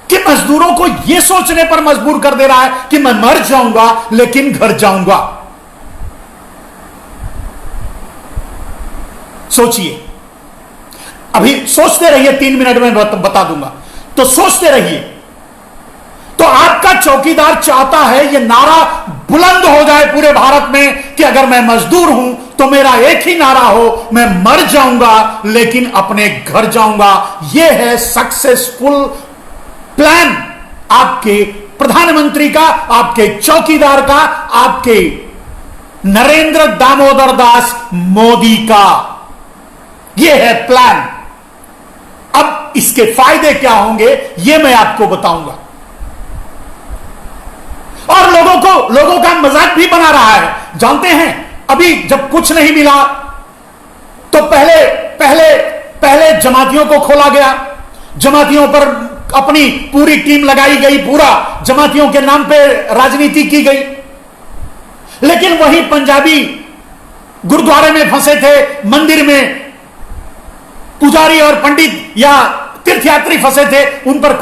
कि मजदूरों को यह सोचने पर मजबूर कर दे रहा है कि मैं मर जाऊंगा लेकिन घर जाऊंगा। सोचिए, अभी सोचते रहिए, 3 मिनट में बता दूंगा, तो सोचते रहिए। तो आपका चौकीदार चाहता है यह नारा बुलंद हो जाए पूरे भारत में कि अगर मैं मजदूर हूं तो मेरा एक ही नारा हो, मैं मर जाऊंगा लेकिन अपने घर जाऊंगा। यह है सक्सेसफुल प्लान आपके प्रधानमंत्री का, आपके चौकीदार का, आपके नरेंद्र दामोदर दास मोदी का। यह है प्लान। अब इसके फायदे क्या होंगे यह मैं आपको बताऊंगा। और लोगों का मजाक भी बना रहा है। जानते हैं, अभी जब कुछ नहीं मिला तो पहले जमातियों को खोला गया, जमातियों पर अपनी पूरी टीम लगाई गई, पूरा जमातियों के नाम पे राजनीति की गई। लेकिन वही पंजाबी गुरुद्वारे में फंसे थे, मंदिर में पुजारी और पंडित या तीर्थयात्री फंसे थे, उन पर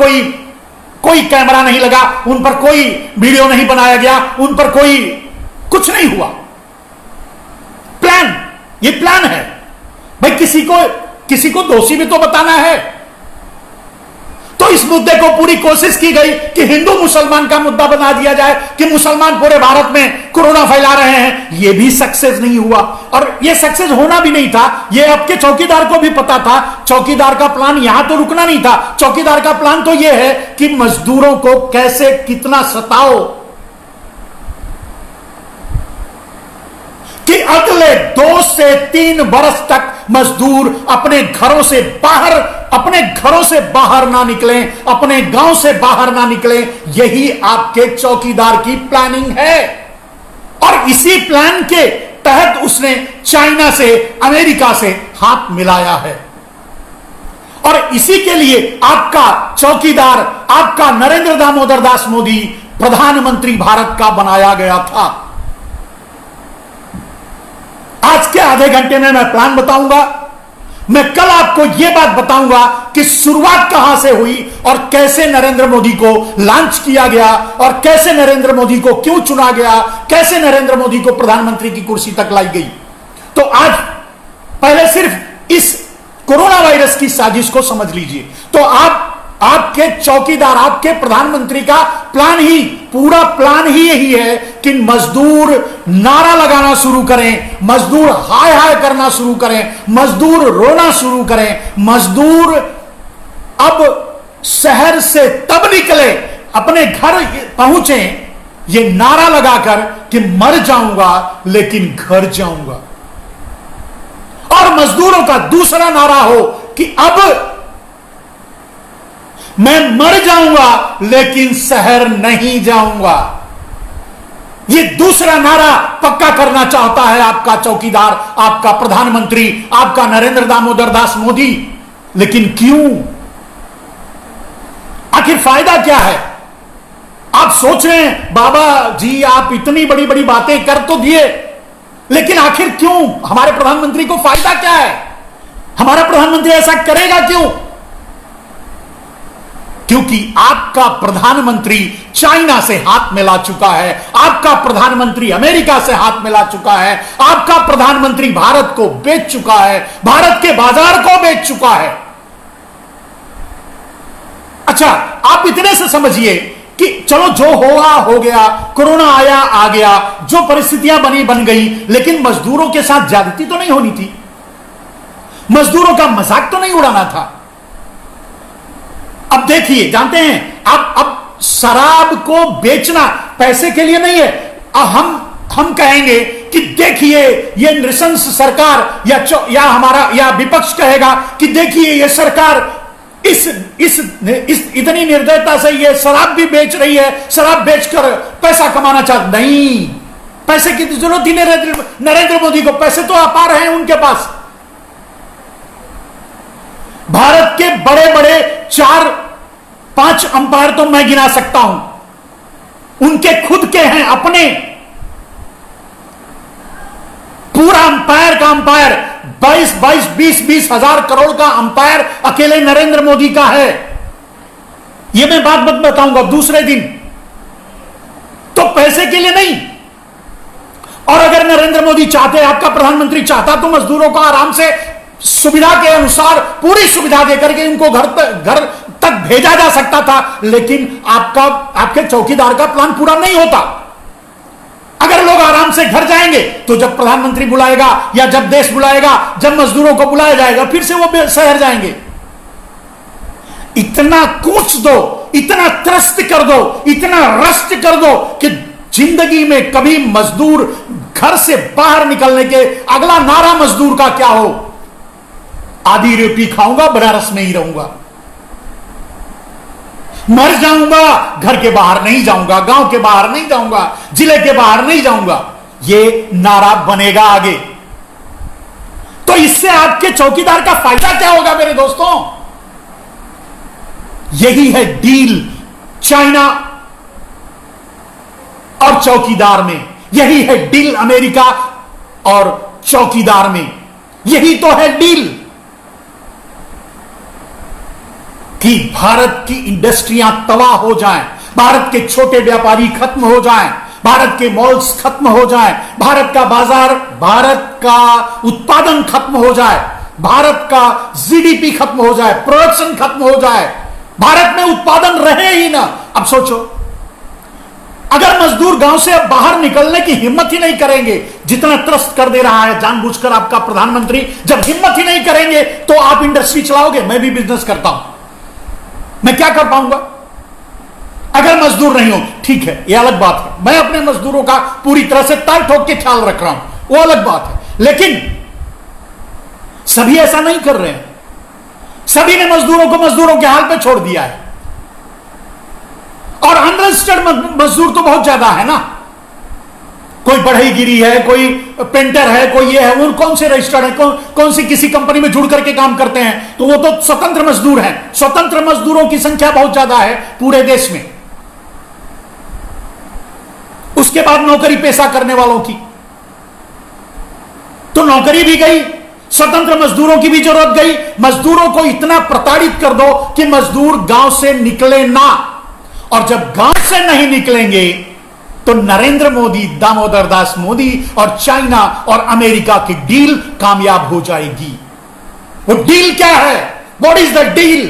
कोई कैमरा नहीं लगा, उन पर कोई वीडियो नहीं बनाया गया, उन पर कोई कुछ नहीं हुआ। प्लान, ये प्लान है भाई। किसी को दोषी भी तो बताना है। तो इस मुद्दे को पूरी कोशिश की गई कि हिंदू मुसलमान का मुद्दा बना दिया जाए कि मुसलमान पूरे भारत में कोरोना फैला रहे हैं। यह भी सक्सेस नहीं हुआ और यह सक्सेस होना भी नहीं था। यह आपके चौकीदार को भी पता था। चौकीदार का प्लान यहां तो रुकना नहीं था। चौकीदार का प्लान तो यह है कि मजदूरों को कैसे कितना सताओ कि अगले 2 से 3 वर्ष तक मजदूर अपने घरों से बाहर ना निकले, अपने गांव से बाहर ना निकले। यही आपके चौकीदार की प्लानिंग है। और इसी प्लान के तहत उसने चाइना से, अमेरिका से हाथ मिलाया है। और इसी के लिए आपका चौकीदार, आपका नरेंद्र दामोदर दास मोदी प्रधानमंत्री भारत का बनाया गया था। आज के आधे घंटे में मैं प्लान बताऊंगा मैं कल आपको यह बात बताऊंगा कि शुरुआत कहां से हुई और कैसे नरेंद्र मोदी को लॉन्च किया गया और कैसे नरेंद्र मोदी को क्यों चुना गया, कैसे नरेंद्र मोदी को प्रधानमंत्री की कुर्सी तक लाई गई। तो आज पहले सिर्फ इस कोरोना वायरस की साजिश को समझ लीजिए। तो आपके चौकीदार, आपके प्रधानमंत्री का प्लान ही, पूरा प्लान ही यही है कि मजदूर नारा लगाना शुरू करें, मजदूर हाय हाय करना शुरू करें, मजदूर रोना शुरू करें, मजदूर अब शहर से तब निकले, अपने घर पहुंचे ये नारा लगाकर कि मर जाऊंगा लेकिन घर जाऊंगा। और मजदूरों का दूसरा नारा हो कि अब मैं मर जाऊंगा लेकिन शहर नहीं जाऊंगा। यह दूसरा नारा पक्का करना चाहता है आपका चौकीदार, आपका प्रधानमंत्री, आपका नरेंद्र दामोदर दास मोदी। लेकिन क्यों? आखिर फायदा क्या है? आप सोच रहे हैं बाबा जी आप इतनी बड़ी बड़ी बातें कर तो दिए, लेकिन आखिर क्यों? हमारे प्रधानमंत्री को फायदा क्या है? हमारा प्रधानमंत्री ऐसा करेगा क्यों? क्योंकि आपका प्रधानमंत्री चाइना से हाथ मिला चुका है, आपका प्रधानमंत्री अमेरिका से हाथ मिला चुका है, आपका प्रधानमंत्री भारत को बेच चुका है, भारत के बाजार को बेच चुका है। अच्छा, आप इतने से समझिए कि चलो जो हुआ हो गया, कोरोना आया आ गया, जो परिस्थितियां बनी बन गई, लेकिन मजदूरों के साथ ज्यादती तो नहीं होनी थी, मजदूरों का मजाक तो नहीं उड़ाना था। अब देखिए, जानते हैं अब शराब को बेचना पैसे के लिए नहीं है। हम कहेंगे कि देखिए ये नृशंस सरकार या हमारा या विपक्ष कहेगा कि देखिए ये सरकार इस इतनी निर्दयता से ये शराब भी बेच रही है, शराब बेचकर पैसा कमाना चाहती। नहीं, पैसे की जरूरत ही नरेंद्र मोदी को, पैसे तो अपार हैं उनके पास। भारत के बड़े बड़े 4-5 अंपायर तो मैं गिना सकता हूं, उनके खुद के हैं अपने। पूरा अंपायर का अंपायर 20 हजार करोड़ का अंपायर अकेले नरेंद्र मोदी का है। यह मैं बात बताऊंगा दूसरे दिन। तो पैसे के लिए नहीं। और अगर नरेंद्र मोदी चाहते, आपका प्रधानमंत्री चाहता, तो मजदूरों को आराम से सुविधा के अनुसार पूरी सुविधा देकर के उनको घर तक भेजा जा सकता था। लेकिन आपके चौकीदार का प्लान पूरा नहीं होता। अगर लोग आराम से घर जाएंगे तो जब प्रधानमंत्री बुलाएगा या जब देश बुलाएगा, जब मजदूरों को बुलाया जाएगा, फिर से वो शहर जाएंगे। इतना कूच दो, इतना त्रस्त कर दो, इतना रष्ट कर दो कि जिंदगी में कभी मजदूर घर से बाहर निकलने के अगला नारा मजदूर का क्या हो? आधी रोटी खाऊंगा, बनारस में ही रहूंगा, मर जाऊंगा, घर के बाहर नहीं जाऊंगा, गांव के बाहर नहीं जाऊंगा, जिले के बाहर नहीं जाऊंगा। ये नारा बनेगा आगे। तो इससे आपके चौकीदार का फायदा क्या होगा मेरे दोस्तों? यही है डील चाइना और चौकीदार में, यही है डील अमेरिका और चौकीदार में, यही तो है डील कि भारत की इंडस्ट्रियां तबाह हो जाएं, भारत के छोटे व्यापारी खत्म हो जाएं, भारत के मॉल्स खत्म हो जाएं, भारत का बाजार, भारत का उत्पादन खत्म हो जाए, भारत का जीडीपी खत्म हो जाए, प्रोडक्शन खत्म हो जाए, भारत में उत्पादन रहे ही ना। अब सोचो, अगर मजदूर गांव से अब बाहर निकलने की हिम्मत ही नहीं करेंगे, जितना त्रस्त कर दे रहा है जानबूझकर आपका प्रधानमंत्री, जब हिम्मत ही नहीं करेंगे तो आप इंडस्ट्री चलाओगे? मैं भी बिजनेस करता हूं, मैं क्या कर पाऊंगा अगर मजदूर नहीं हो? ठीक है, यह अलग बात है, मैं अपने मजदूरों का पूरी तरह से ताल ठोक के ख्याल रख रहा हूं, वो अलग बात है। लेकिन सभी ऐसा नहीं कर रहे हैं। सभी ने मजदूरों को मजदूरों के हाल पे छोड़ दिया है। और अनरजिस्टर्ड मजदूर तो बहुत ज्यादा है ना। कोई बढ़ईगिरी है, कोई पेंटर है, कोई ये है, वो कौन से रजिस्टर्ड है, कौन सी किसी कंपनी में जुड़ करके काम करते हैं, तो वो तो स्वतंत्र मजदूर हैं। स्वतंत्र मजदूरों की संख्या बहुत ज्यादा है पूरे देश में। उसके बाद नौकरी पेशा करने वालों की तो नौकरी भी गई, स्वतंत्र मजदूरों की भी जरूरत गई। मजदूरों को इतना प्रताड़ित कर दो कि मजदूर गांव से निकले ना, और जब गांव से नहीं निकलेंगे तो नरेंद्र मोदी, दामोदर दास मोदी और चाइना और अमेरिका की डील कामयाब हो जाएगी। वो डील क्या है? What is the deal?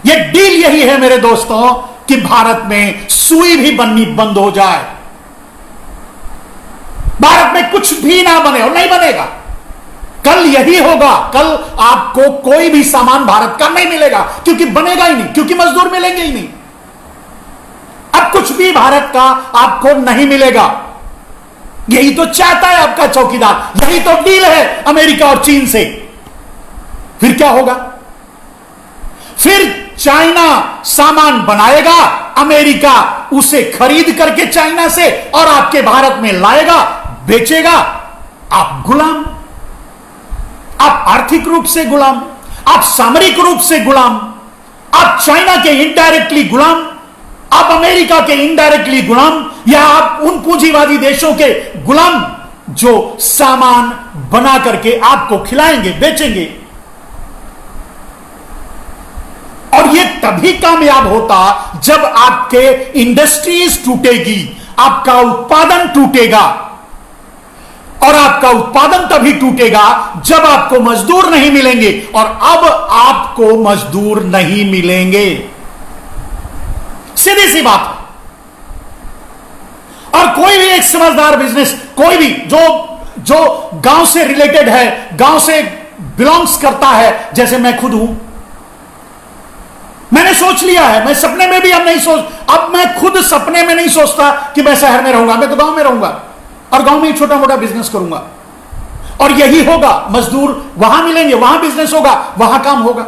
ये डील यही है मेरे दोस्तों कि भारत में सुई भी बननी बंद हो जाए, भारत में कुछ भी ना बने और नहीं बनेगा। कल यही होगा, कल आपको कोई भी सामान भारत का नहीं मिलेगा, क्योंकि बनेगा ही नहीं, क्योंकि मजदूर मिलेंगे ही नहीं। अब कुछ भी भारत का आपको नहीं मिलेगा। यही तो चाहता है आपका चौकीदार, यही तो डील है अमेरिका और चीन से। फिर क्या होगा? फिर चाइना सामान बनाएगा, अमेरिका उसे खरीद करके चाइना से और आपके भारत में लाएगा, बेचेगा। आप गुलाम, आप आर्थिक रूप से गुलाम, आप सामरिक रूप से गुलाम, आप चाइना के इनडायरेक्टली गुलाम, आप अमेरिका के इनडायरेक्टली गुलाम, या आप उन पूंजीवादी देशों के गुलाम जो सामान बना करके आपको खिलाएंगे, बेचेंगे। और यह तभी कामयाब होता जब आपके इंडस्ट्रीज टूटेगी, आपका उत्पादन टूटेगा। और आपका उत्पादन तभी टूटेगा जब आपको मजदूर नहीं मिलेंगे, और अब आपको मजदूर नहीं मिलेंगे। सीधी सी बात है। और कोई भी एक समझदार बिजनेस, कोई भी जो गांव से रिलेटेड है, गांव से बिलोंग्स करता है, जैसे मैं खुद हूं, मैंने सोच लिया है, मैं सपने में भी अब मैं खुद सपने में नहीं सोचता कि मैं शहर में रहूंगा, मैं तो गांव में रहूंगा और गांव में ही छोटा मोटा बिजनेस करूंगा। और यही होगा, मजदूर वहां मिलेंगे, वहां बिजनेस होगा, वहां काम होगा।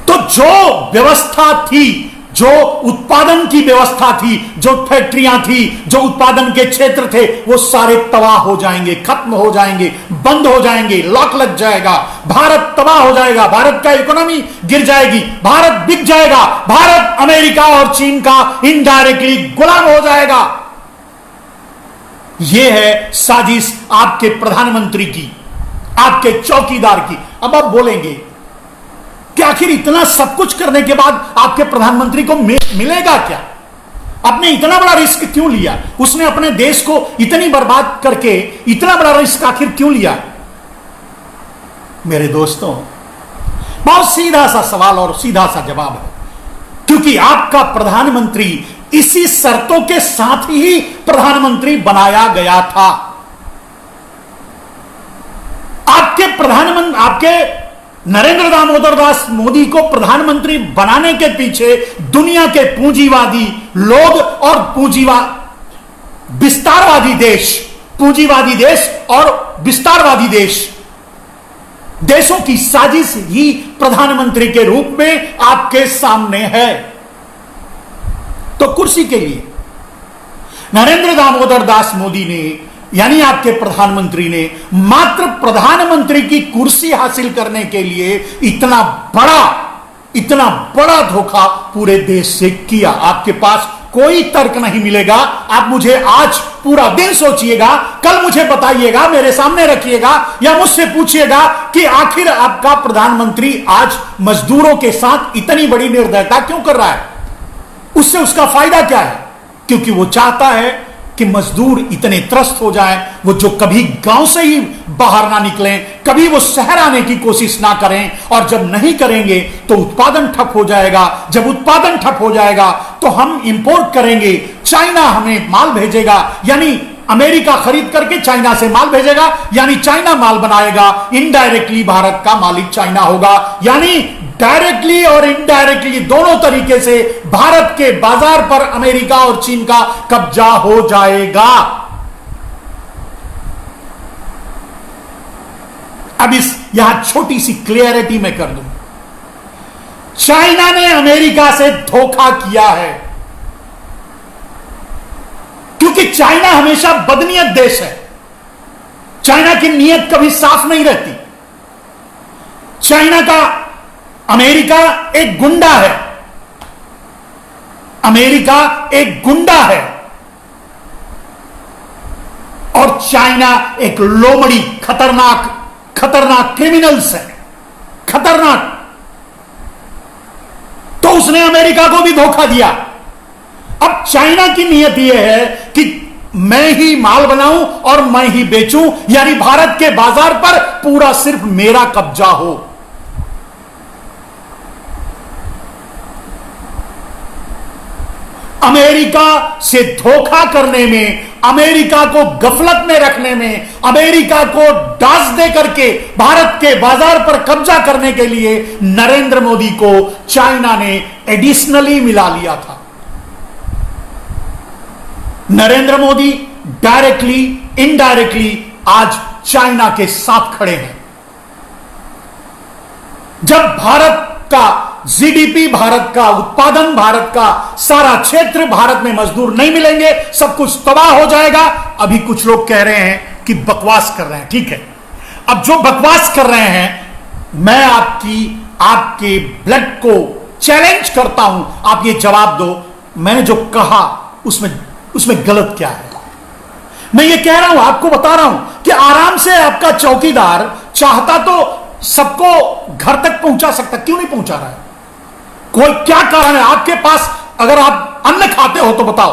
तो जो व्यवस्था थी, जो उत्पादन की व्यवस्था थी, जो फैक्ट्रियां थी, जो उत्पादन के क्षेत्र थे, वो सारे तबाह हो जाएंगे, खत्म हो जाएंगे, बंद हो जाएंगे, लॉक लग जाएगा, भारत तबाह हो जाएगा, भारत का इकोनॉमी गिर जाएगी, भारत बिक जाएगा, भारत अमेरिका और चीन का इनडायरेक्टली गुलाम हो जाएगा। यह है साजिश आपके प्रधानमंत्री की, आपके चौकीदार की। अब आप बोलेंगे कि आखिर इतना सब कुछ करने के बाद आपके प्रधानमंत्री को मिलेगा क्या? आपने इतना बड़ा रिस्क क्यों लिया? उसने अपने देश को इतनी बर्बाद करके इतना बड़ा रिस्क आखिर क्यों लिया? मेरे दोस्तों, बहुत सीधा सा सवाल और सीधा सा जवाब है, क्योंकि आपका प्रधानमंत्री इसी शर्तों के साथ ही प्रधानमंत्री बनाया गया था। आपके नरेंद्र दामोदर दास मोदी को प्रधानमंत्री बनाने के पीछे दुनिया के पूंजीवादी लोग और विस्तारवादी देश, पूंजीवादी देश और विस्तारवादी देशों की साजिश ही प्रधानमंत्री के रूप में आपके सामने है। तो कुर्सी के लिए नरेंद्र दामोदर दास मोदी ने, यानी आपके प्रधानमंत्री ने, मात्र प्रधानमंत्री की कुर्सी हासिल करने के लिए इतना बड़ा धोखा पूरे देश से किया। आपके पास कोई तर्क नहीं मिलेगा। आप मुझे आज पूरा दिन सोचिएगा, कल मुझे बताइएगा, मेरे सामने रखिएगा, या मुझसे पूछिएगा कि आखिर आपका प्रधानमंत्री आज मजदूरों के साथ इतनी बड़ी निर्दयता क्यों कर रहा है? उससे उसका फायदा क्या है? क्योंकि वो चाहता है कि मजदूर इतने त्रस्त हो जाएं, वो जो कभी गांव से ही बाहर ना निकलें, कभी वो शहर आने की कोशिश ना करें, और जब नहीं करेंगे तो उत्पादन ठप हो जाएगा। जब उत्पादन ठप हो जाएगा तो हम इंपोर्ट करेंगे, चाइना हमें माल भेजेगा, यानी अमेरिका खरीद करके चाइना से माल भेजेगा, यानी चाइना माल बनाएगा, इनडायरेक्टली भारत का मालिक चाइना होगा, यानी डायरेक्टली और इनडायरेक्टली दोनों तरीके से भारत के बाजार पर अमेरिका और चीन का कब्जा हो जाएगा। अब यहां छोटी सी क्लियरिटी मैं कर दूं, चाइना ने अमेरिका से धोखा किया है, क्योंकि चाइना हमेशा बदनीयत देश है। चाइना की नीयत कभी साफ नहीं रहती। चाइना का अमेरिका एक गुंडा है, अमेरिका एक गुंडा है, और चाइना एक लोमड़ी, खतरनाक खतरनाक क्रिमिनल्स है, खतरनाक। तो उसने अमेरिका को भी धोखा दिया। अब चाइना की नीयत यह है कि मैं ही माल बनाऊं और मैं ही बेचूं, यानी भारत के बाजार पर पूरा सिर्फ मेरा कब्जा हो। अमेरिका से धोखा करने में, अमेरिका को गफलत में रखने में, अमेरिका को डांस दे करके भारत के बाजार पर कब्जा करने के लिए नरेंद्र मोदी को चाइना ने एडिशनली मिला लिया था। नरेंद्र मोदी डायरेक्टली इनडायरेक्टली आज चाइना के साथ खड़े हैं। जब भारत का जीडीपी, भारत का उत्पादन, भारत का सारा क्षेत्र, भारत में मजदूर नहीं मिलेंगे, सब कुछ तबाह हो जाएगा। अभी कुछ लोग कह रहे हैं कि बकवास कर रहे हैं, ठीक है। अब जो बकवास कर रहे हैं, मैं आपके ब्लड को चैलेंज करता हूं, आप ये जवाब दो, मैंने जो कहा उसमें गलत क्या है। मैं ये कह रहा हूं, आपको बता रहा हूं कि आराम से आपका चौकीदार चाहता तो सबको घर तक पहुंचा सकता, क्यों नहीं पहुंचा रहा है? कोई क्या कारण है? आपके पास अगर आप अन्न खाते हो तो बताओ,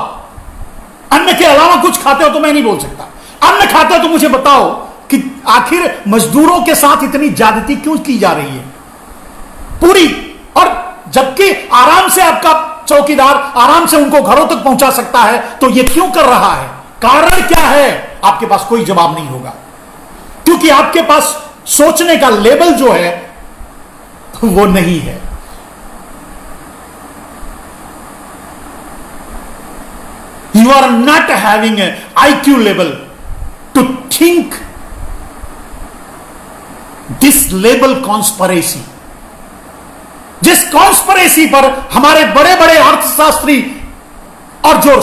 अन्न के अलावा कुछ खाते हो तो मैं नहीं बोल सकता। अन्न खाते हो तो मुझे बताओ कि आखिर मजदूरों के साथ इतनी ज्यादती क्यों की जा रही है पूरी, और जबकि आराम से आपका चौकीदार आराम से उनको घरों तक पहुंचा सकता है, तो यह क्यों कर रहा है? कारण क्या है? आपके पास कोई जवाब नहीं होगा, क्योंकि आपके पास सोचने का लेवल जो है वो नहीं है। You are not having a IQ level to think this level conspiracy. जिस कॉन्स्पिरेसी पर हमारे बड़े बड़े अर्थशास्त्री और जो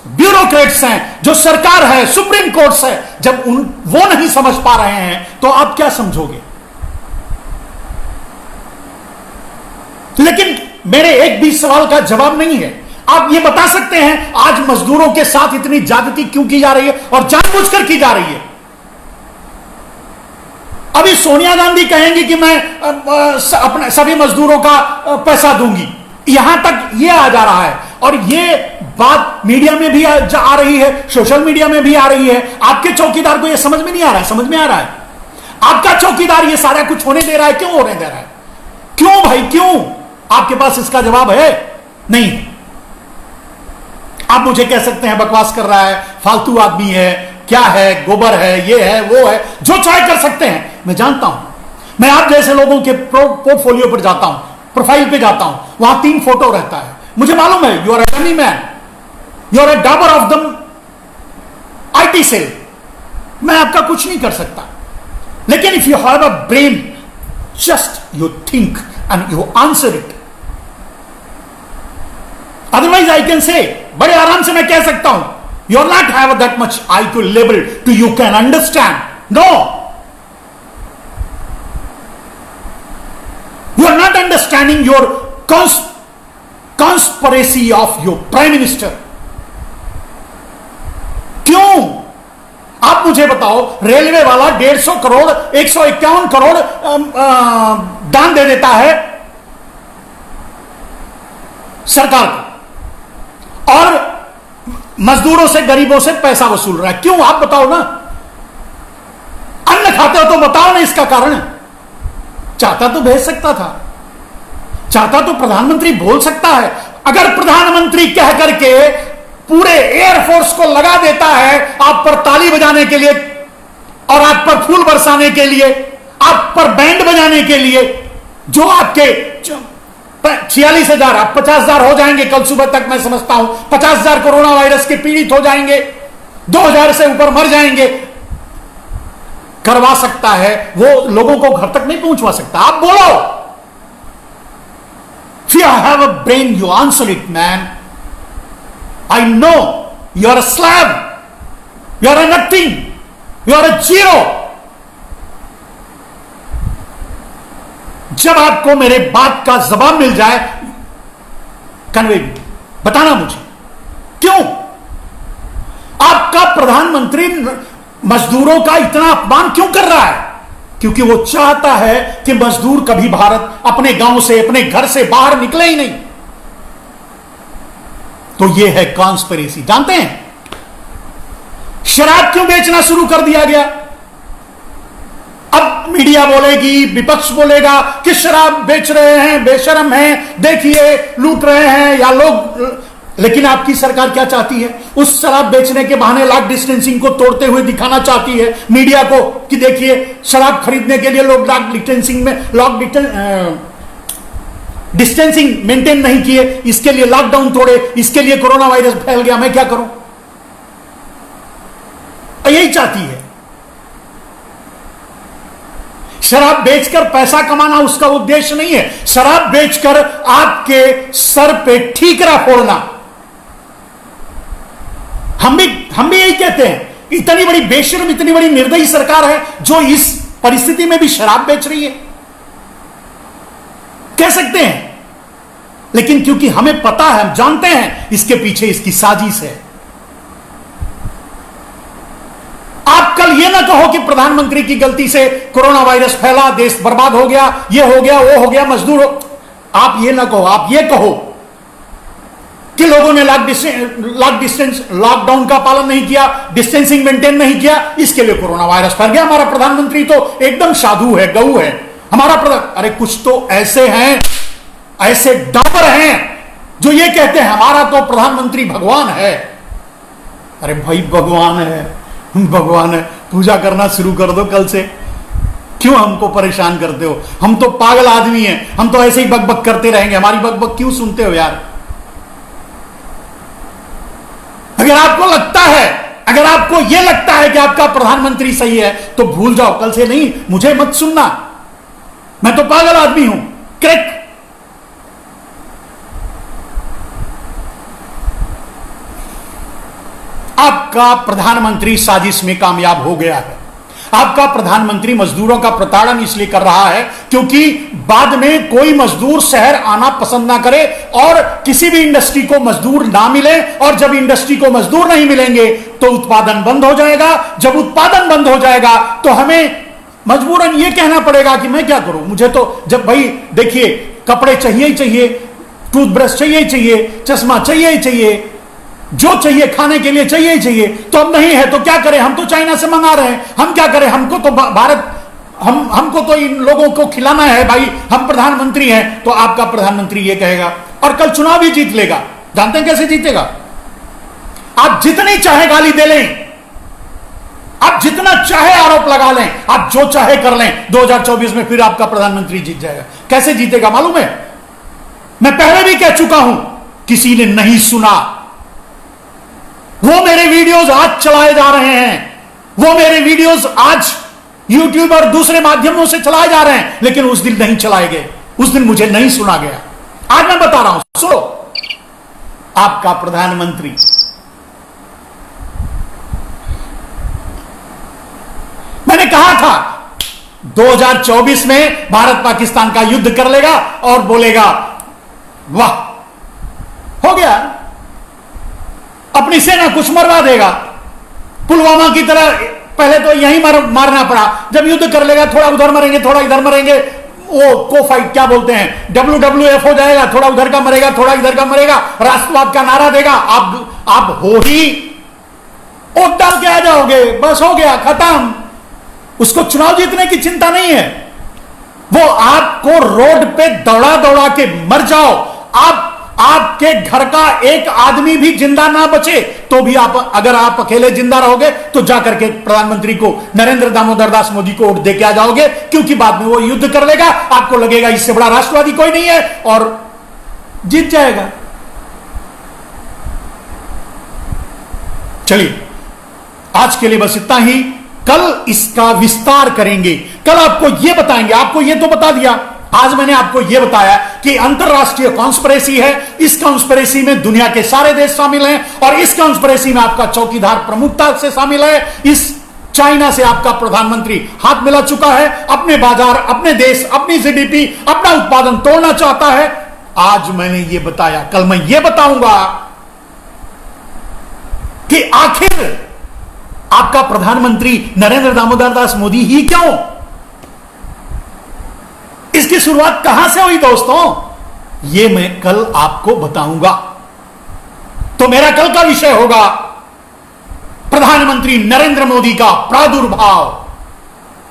ब्यूरोक्रेट्स हैं, जो सरकार है, सुप्रीम कोर्ट्स है, जब वो नहीं समझ पा रहे हैं तो आप क्या समझोगे? लेकिन मेरे एक भी सवाल का जवाब नहीं है। आप ये बता सकते हैं आज मजदूरों के साथ इतनी ज्यादती क्यों की जा रही है, और जानबूझकर की जा रही है? अभी सोनिया गांधी कहेंगी कि मैं अपने सभी मजदूरों का पैसा दूंगी, यहां तक ये आ जा रहा है, और ये बात मीडिया में भी आ रही है, सोशल मीडिया में भी आ रही है। आपके चौकीदार को ये समझ में नहीं आ रहा है? समझ में आ रहा है। आपका चौकीदार ये सारा कुछ होने दे रहा है, क्यों होने दे रहा है? क्यों भाई, क्यों? आपके पास इसका जवाब है? नहीं। आप मुझे कह सकते हैं बकवास कर रहा है, फालतू आदमी है, क्या है, गोबर है, ये है, वो है, जो चाहे कर सकते हैं। मैं जानता हूं, मैं आप जैसे लोगों के पोर्टफोलियो पर जाता हूं, प्रोफाइल पे जाता हूं, वहां 3 फोटो रहता है। मुझे मालूम है you are a dummy man, you are a डाबर ऑफ द आईटी सेल। मैं आपका कुछ नहीं कर सकता, लेकिन if you have a brain, just you think and you answer it. Otherwise I can say, बड़े आराम से मैं कह सकता हूं, you are not have that much IQ level to you can understand. No, you are not understanding your conspiracy of your prime minister. क्यों? आप मुझे बताओ, रेलवे वाला 150 करोड़ 151 करोड़ दान दे देता है सरकार को, और मजदूरों से, गरीबों से पैसा वसूल रहा है। क्यों? आप बताओ ना। अन्न खाते हो तो बताओ ना इसका कारण। चाहता तो भेज सकता था, चाहता तो प्रधानमंत्री बोल सकता है। अगर प्रधानमंत्री कह करके पूरे एयरफोर्स को लगा देता है आप पर ताली बजाने के लिए, और आप पर फूल बरसाने के लिए, आप पर बैंड बजाने के लिए, जो आपके 46,000, आप 50,000 हो जाएंगे कल सुबह तक, मैं समझता हूं 50,000 कोरोना वायरस के पीड़ित हो जाएंगे, 2,000 से ऊपर मर जाएंगे। करवा सकता है, वो लोगों को घर तक नहीं पहुंचवा सकता। आप बोलो, if you have a brain, you answer it, man. I know you are a slab, you are a nothing, you are a zero. जब आपको मेरे बात का जवाब मिल जाए, कन्वे बताना मुझे क्यों। आपका प्रधानमंत्री मजदूरों का इतना अपमान क्यों कर रहा है? क्योंकि वो चाहता है कि मजदूर कभी भारत अपने गांव से, अपने घर से बाहर निकले ही नहीं। तो ये है कॉन्स्पिरेसी। जानते हैं शराब क्यों बेचना शुरू कर दिया गया? अब मीडिया बोलेगी, विपक्ष बोलेगा कि शराब बेच रहे हैं, बेशरम हैं, देखिए लूट रहे हैं या लोग। लेकिन आपकी सरकार क्या चाहती है? उस शराब बेचने के बहाने लॉक डिस्टेंसिंग को तोड़ते हुए दिखाना चाहती है मीडिया को कि देखिए शराब खरीदने के लिए लोग डिस्टेंसिंग मेंटेन नहीं किए, इसके लिए लॉकडाउन तोड़े, इसके लिए कोरोना वायरस फैल गया, मैं क्या करूं? यही चाहती है। शराब बेचकर पैसा कमाना उसका उद्देश्य नहीं है। शराब बेचकर आपके सर पे ठीकरा फोड़ना। हम भी यही कहते हैं, इतनी बड़ी बेशर्म, इतनी बड़ी निर्दयी सरकार है जो इस परिस्थिति में भी शराब बेच रही है, कह सकते हैं। लेकिन क्योंकि हमें पता है, हम जानते हैं इसके पीछे इसकी साजिश है। आप कल यह ना कहो कि प्रधानमंत्री की गलती से कोरोना वायरस फैला, देश बर्बाद हो गया, ये हो गया, वो हो गया, मजदूर हो। आप ये ना कहो, आप ये कहो कि लोगों ने लॉकडाउन का पालन नहीं किया, डिस्टेंसिंग मेंटेन नहीं किया, इसके लिए कोरोना वायरस फैल गया। हमारा प्रधानमंत्री तो एकदम साधु है, गऊ है हमारा अरे कुछ तो ऐसे हैं, ऐसे डाबर हैं जो ये कहते हैं हमारा तो प्रधानमंत्री भगवान है। अरे भाई भगवान है, भगवान है, पूजा करना शुरू कर दो कल से। क्यों हमको परेशान करते हो? हम तो पागल आदमी हैं, हम तो ऐसे ही बकबक करते रहेंगे। हमारी बकबक क्यों सुनते हो यार? अगर आपको लगता है, अगर आपको यह लगता है कि आपका प्रधानमंत्री सही है तो भूल जाओ, कल से नहीं, मुझे मत सुनना, मैं तो पागल आदमी हूं। क्रैक। आपका प्रधानमंत्री साजिश में कामयाब हो गया है। आपका प्रधानमंत्री मजदूरों का प्रताड़न इसलिए कर रहा है क्योंकि बाद में कोई मजदूर शहर आना पसंद ना करे और किसी भी इंडस्ट्री को मजदूर ना मिले, और जब इंडस्ट्री को मजदूर नहीं मिलेंगे तो उत्पादन बंद हो जाएगा। जब उत्पादन बंद हो जाएगा तो हमें मजबूरन यह कहना पड़ेगा कि मैं क्या करूं, मुझे तो जब भाई देखिए कपड़े चाहिए ही चाहिए, टूथब्रश चाहिए ही चाहिए, चश्मा चाहिए ही चाहिए, जो चाहिए खाने के लिए चाहिए ही चाहिए। तो अब नहीं है तो क्या करें? हम तो चाइना से मंगा रहे हैं, हम क्या करें? हमको तो भारत, हमको तो इन लोगों को खिलाना है भाई, हम प्रधानमंत्री हैं। तो आपका प्रधानमंत्री ये कहेगा और कल चुनाव भी जीत लेगा। जानते हैं कैसे जीतेगा? आप जितनी चाहे गाली दे लें, आप जितना चाहे आरोप लगा लें, आप जो चाहे कर लें, 2024 में फिर आपका प्रधानमंत्री जीत जाएगा। कैसे जीतेगा मालूम है? मैं पहले भी कह चुका हूं, किसी ने नहीं सुना। वो मेरे वीडियोस आज चलाए जा रहे हैं, वो मेरे वीडियोस आज यूट्यूब और दूसरे माध्यमों से चलाए जा रहे हैं, लेकिन उस दिन नहीं चलाए गए, उस दिन मुझे नहीं सुना गया। आज मैं बता रहा हूं, सुनो। आपका प्रधानमंत्री मैंने कहा था 2024 में भारत पाकिस्तान का युद्ध कर लेगा और बोलेगा वाह हो गया, अपनी सेना कुछ मरवा देगा। पुलवामा की तरह पहले तो यहीं मारना पड़ा, जब युद्ध कर लेगा थोड़ा उधर मरेंगे, थोड़ा इधर मरेंगे, वो को फाइट क्या बोलते हैं, WWF हो जाएगा, थोड़ा उधर का मरेगा, थोड़ा इधर का मरेगा, राष्ट्रवाद का नारा देगा, आप हो ही वोट डाल के आ जाओगे, बस हो गया खत्म। उसको चुनाव जीतने की चिंता नहीं है, वो आपको रोड पे दौड़ा दौड़ा के मर जाओ, आपके घर का एक आदमी भी जिंदा ना बचे तो भी अगर आप अकेले जिंदा रहोगे तो जाकर के प्रधानमंत्री को, नरेंद्र दामोदर दास मोदी को वोट दे के आ जाओगे, क्योंकि बाद में वो युद्ध कर लेगा, आपको लगेगा इससे बड़ा राष्ट्रवादी कोई नहीं है और जीत जाएगा। चलिए आज के लिए बस इतना ही, कल इसका विस्तार करेंगे, कल आपको यह बताएंगे। आपको यह तो बता दिया, आज मैंने आपको यह बताया कि अंतरराष्ट्रीय कॉन्स्पिरेसी है, इस कॉन्स्पिरेसी में दुनिया के सारे देश शामिल हैं और इस कॉन्स्पिरेसी में आपका चौकीदार प्रमुखता से शामिल है। इस चाइना से आपका प्रधानमंत्री हाथ मिला चुका है, अपने बाजार, अपने देश, अपनी जीडीपी, अपना उत्पादन तोड़ना चाहता है। आज मैंने यह बताया, कल मैं यह बताऊंगा कि आपका प्रधानमंत्री नरेंद्र दामोदर दास मोदी ही क्यों? इसकी शुरुआत कहां से हुई दोस्तों? यह मैं कल आपको बताऊंगा। तो मेरा कल का विषय होगा प्रधानमंत्री नरेंद्र मोदी का प्रादुर्भाव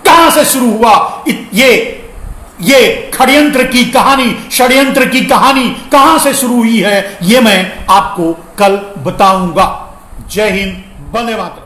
कहां से शुरू हुआ। ये षड्यंत्र की कहानी कहां से शुरू हुई है, यह मैं आपको कल बताऊंगा। जय हिंद, वंदे मातरम।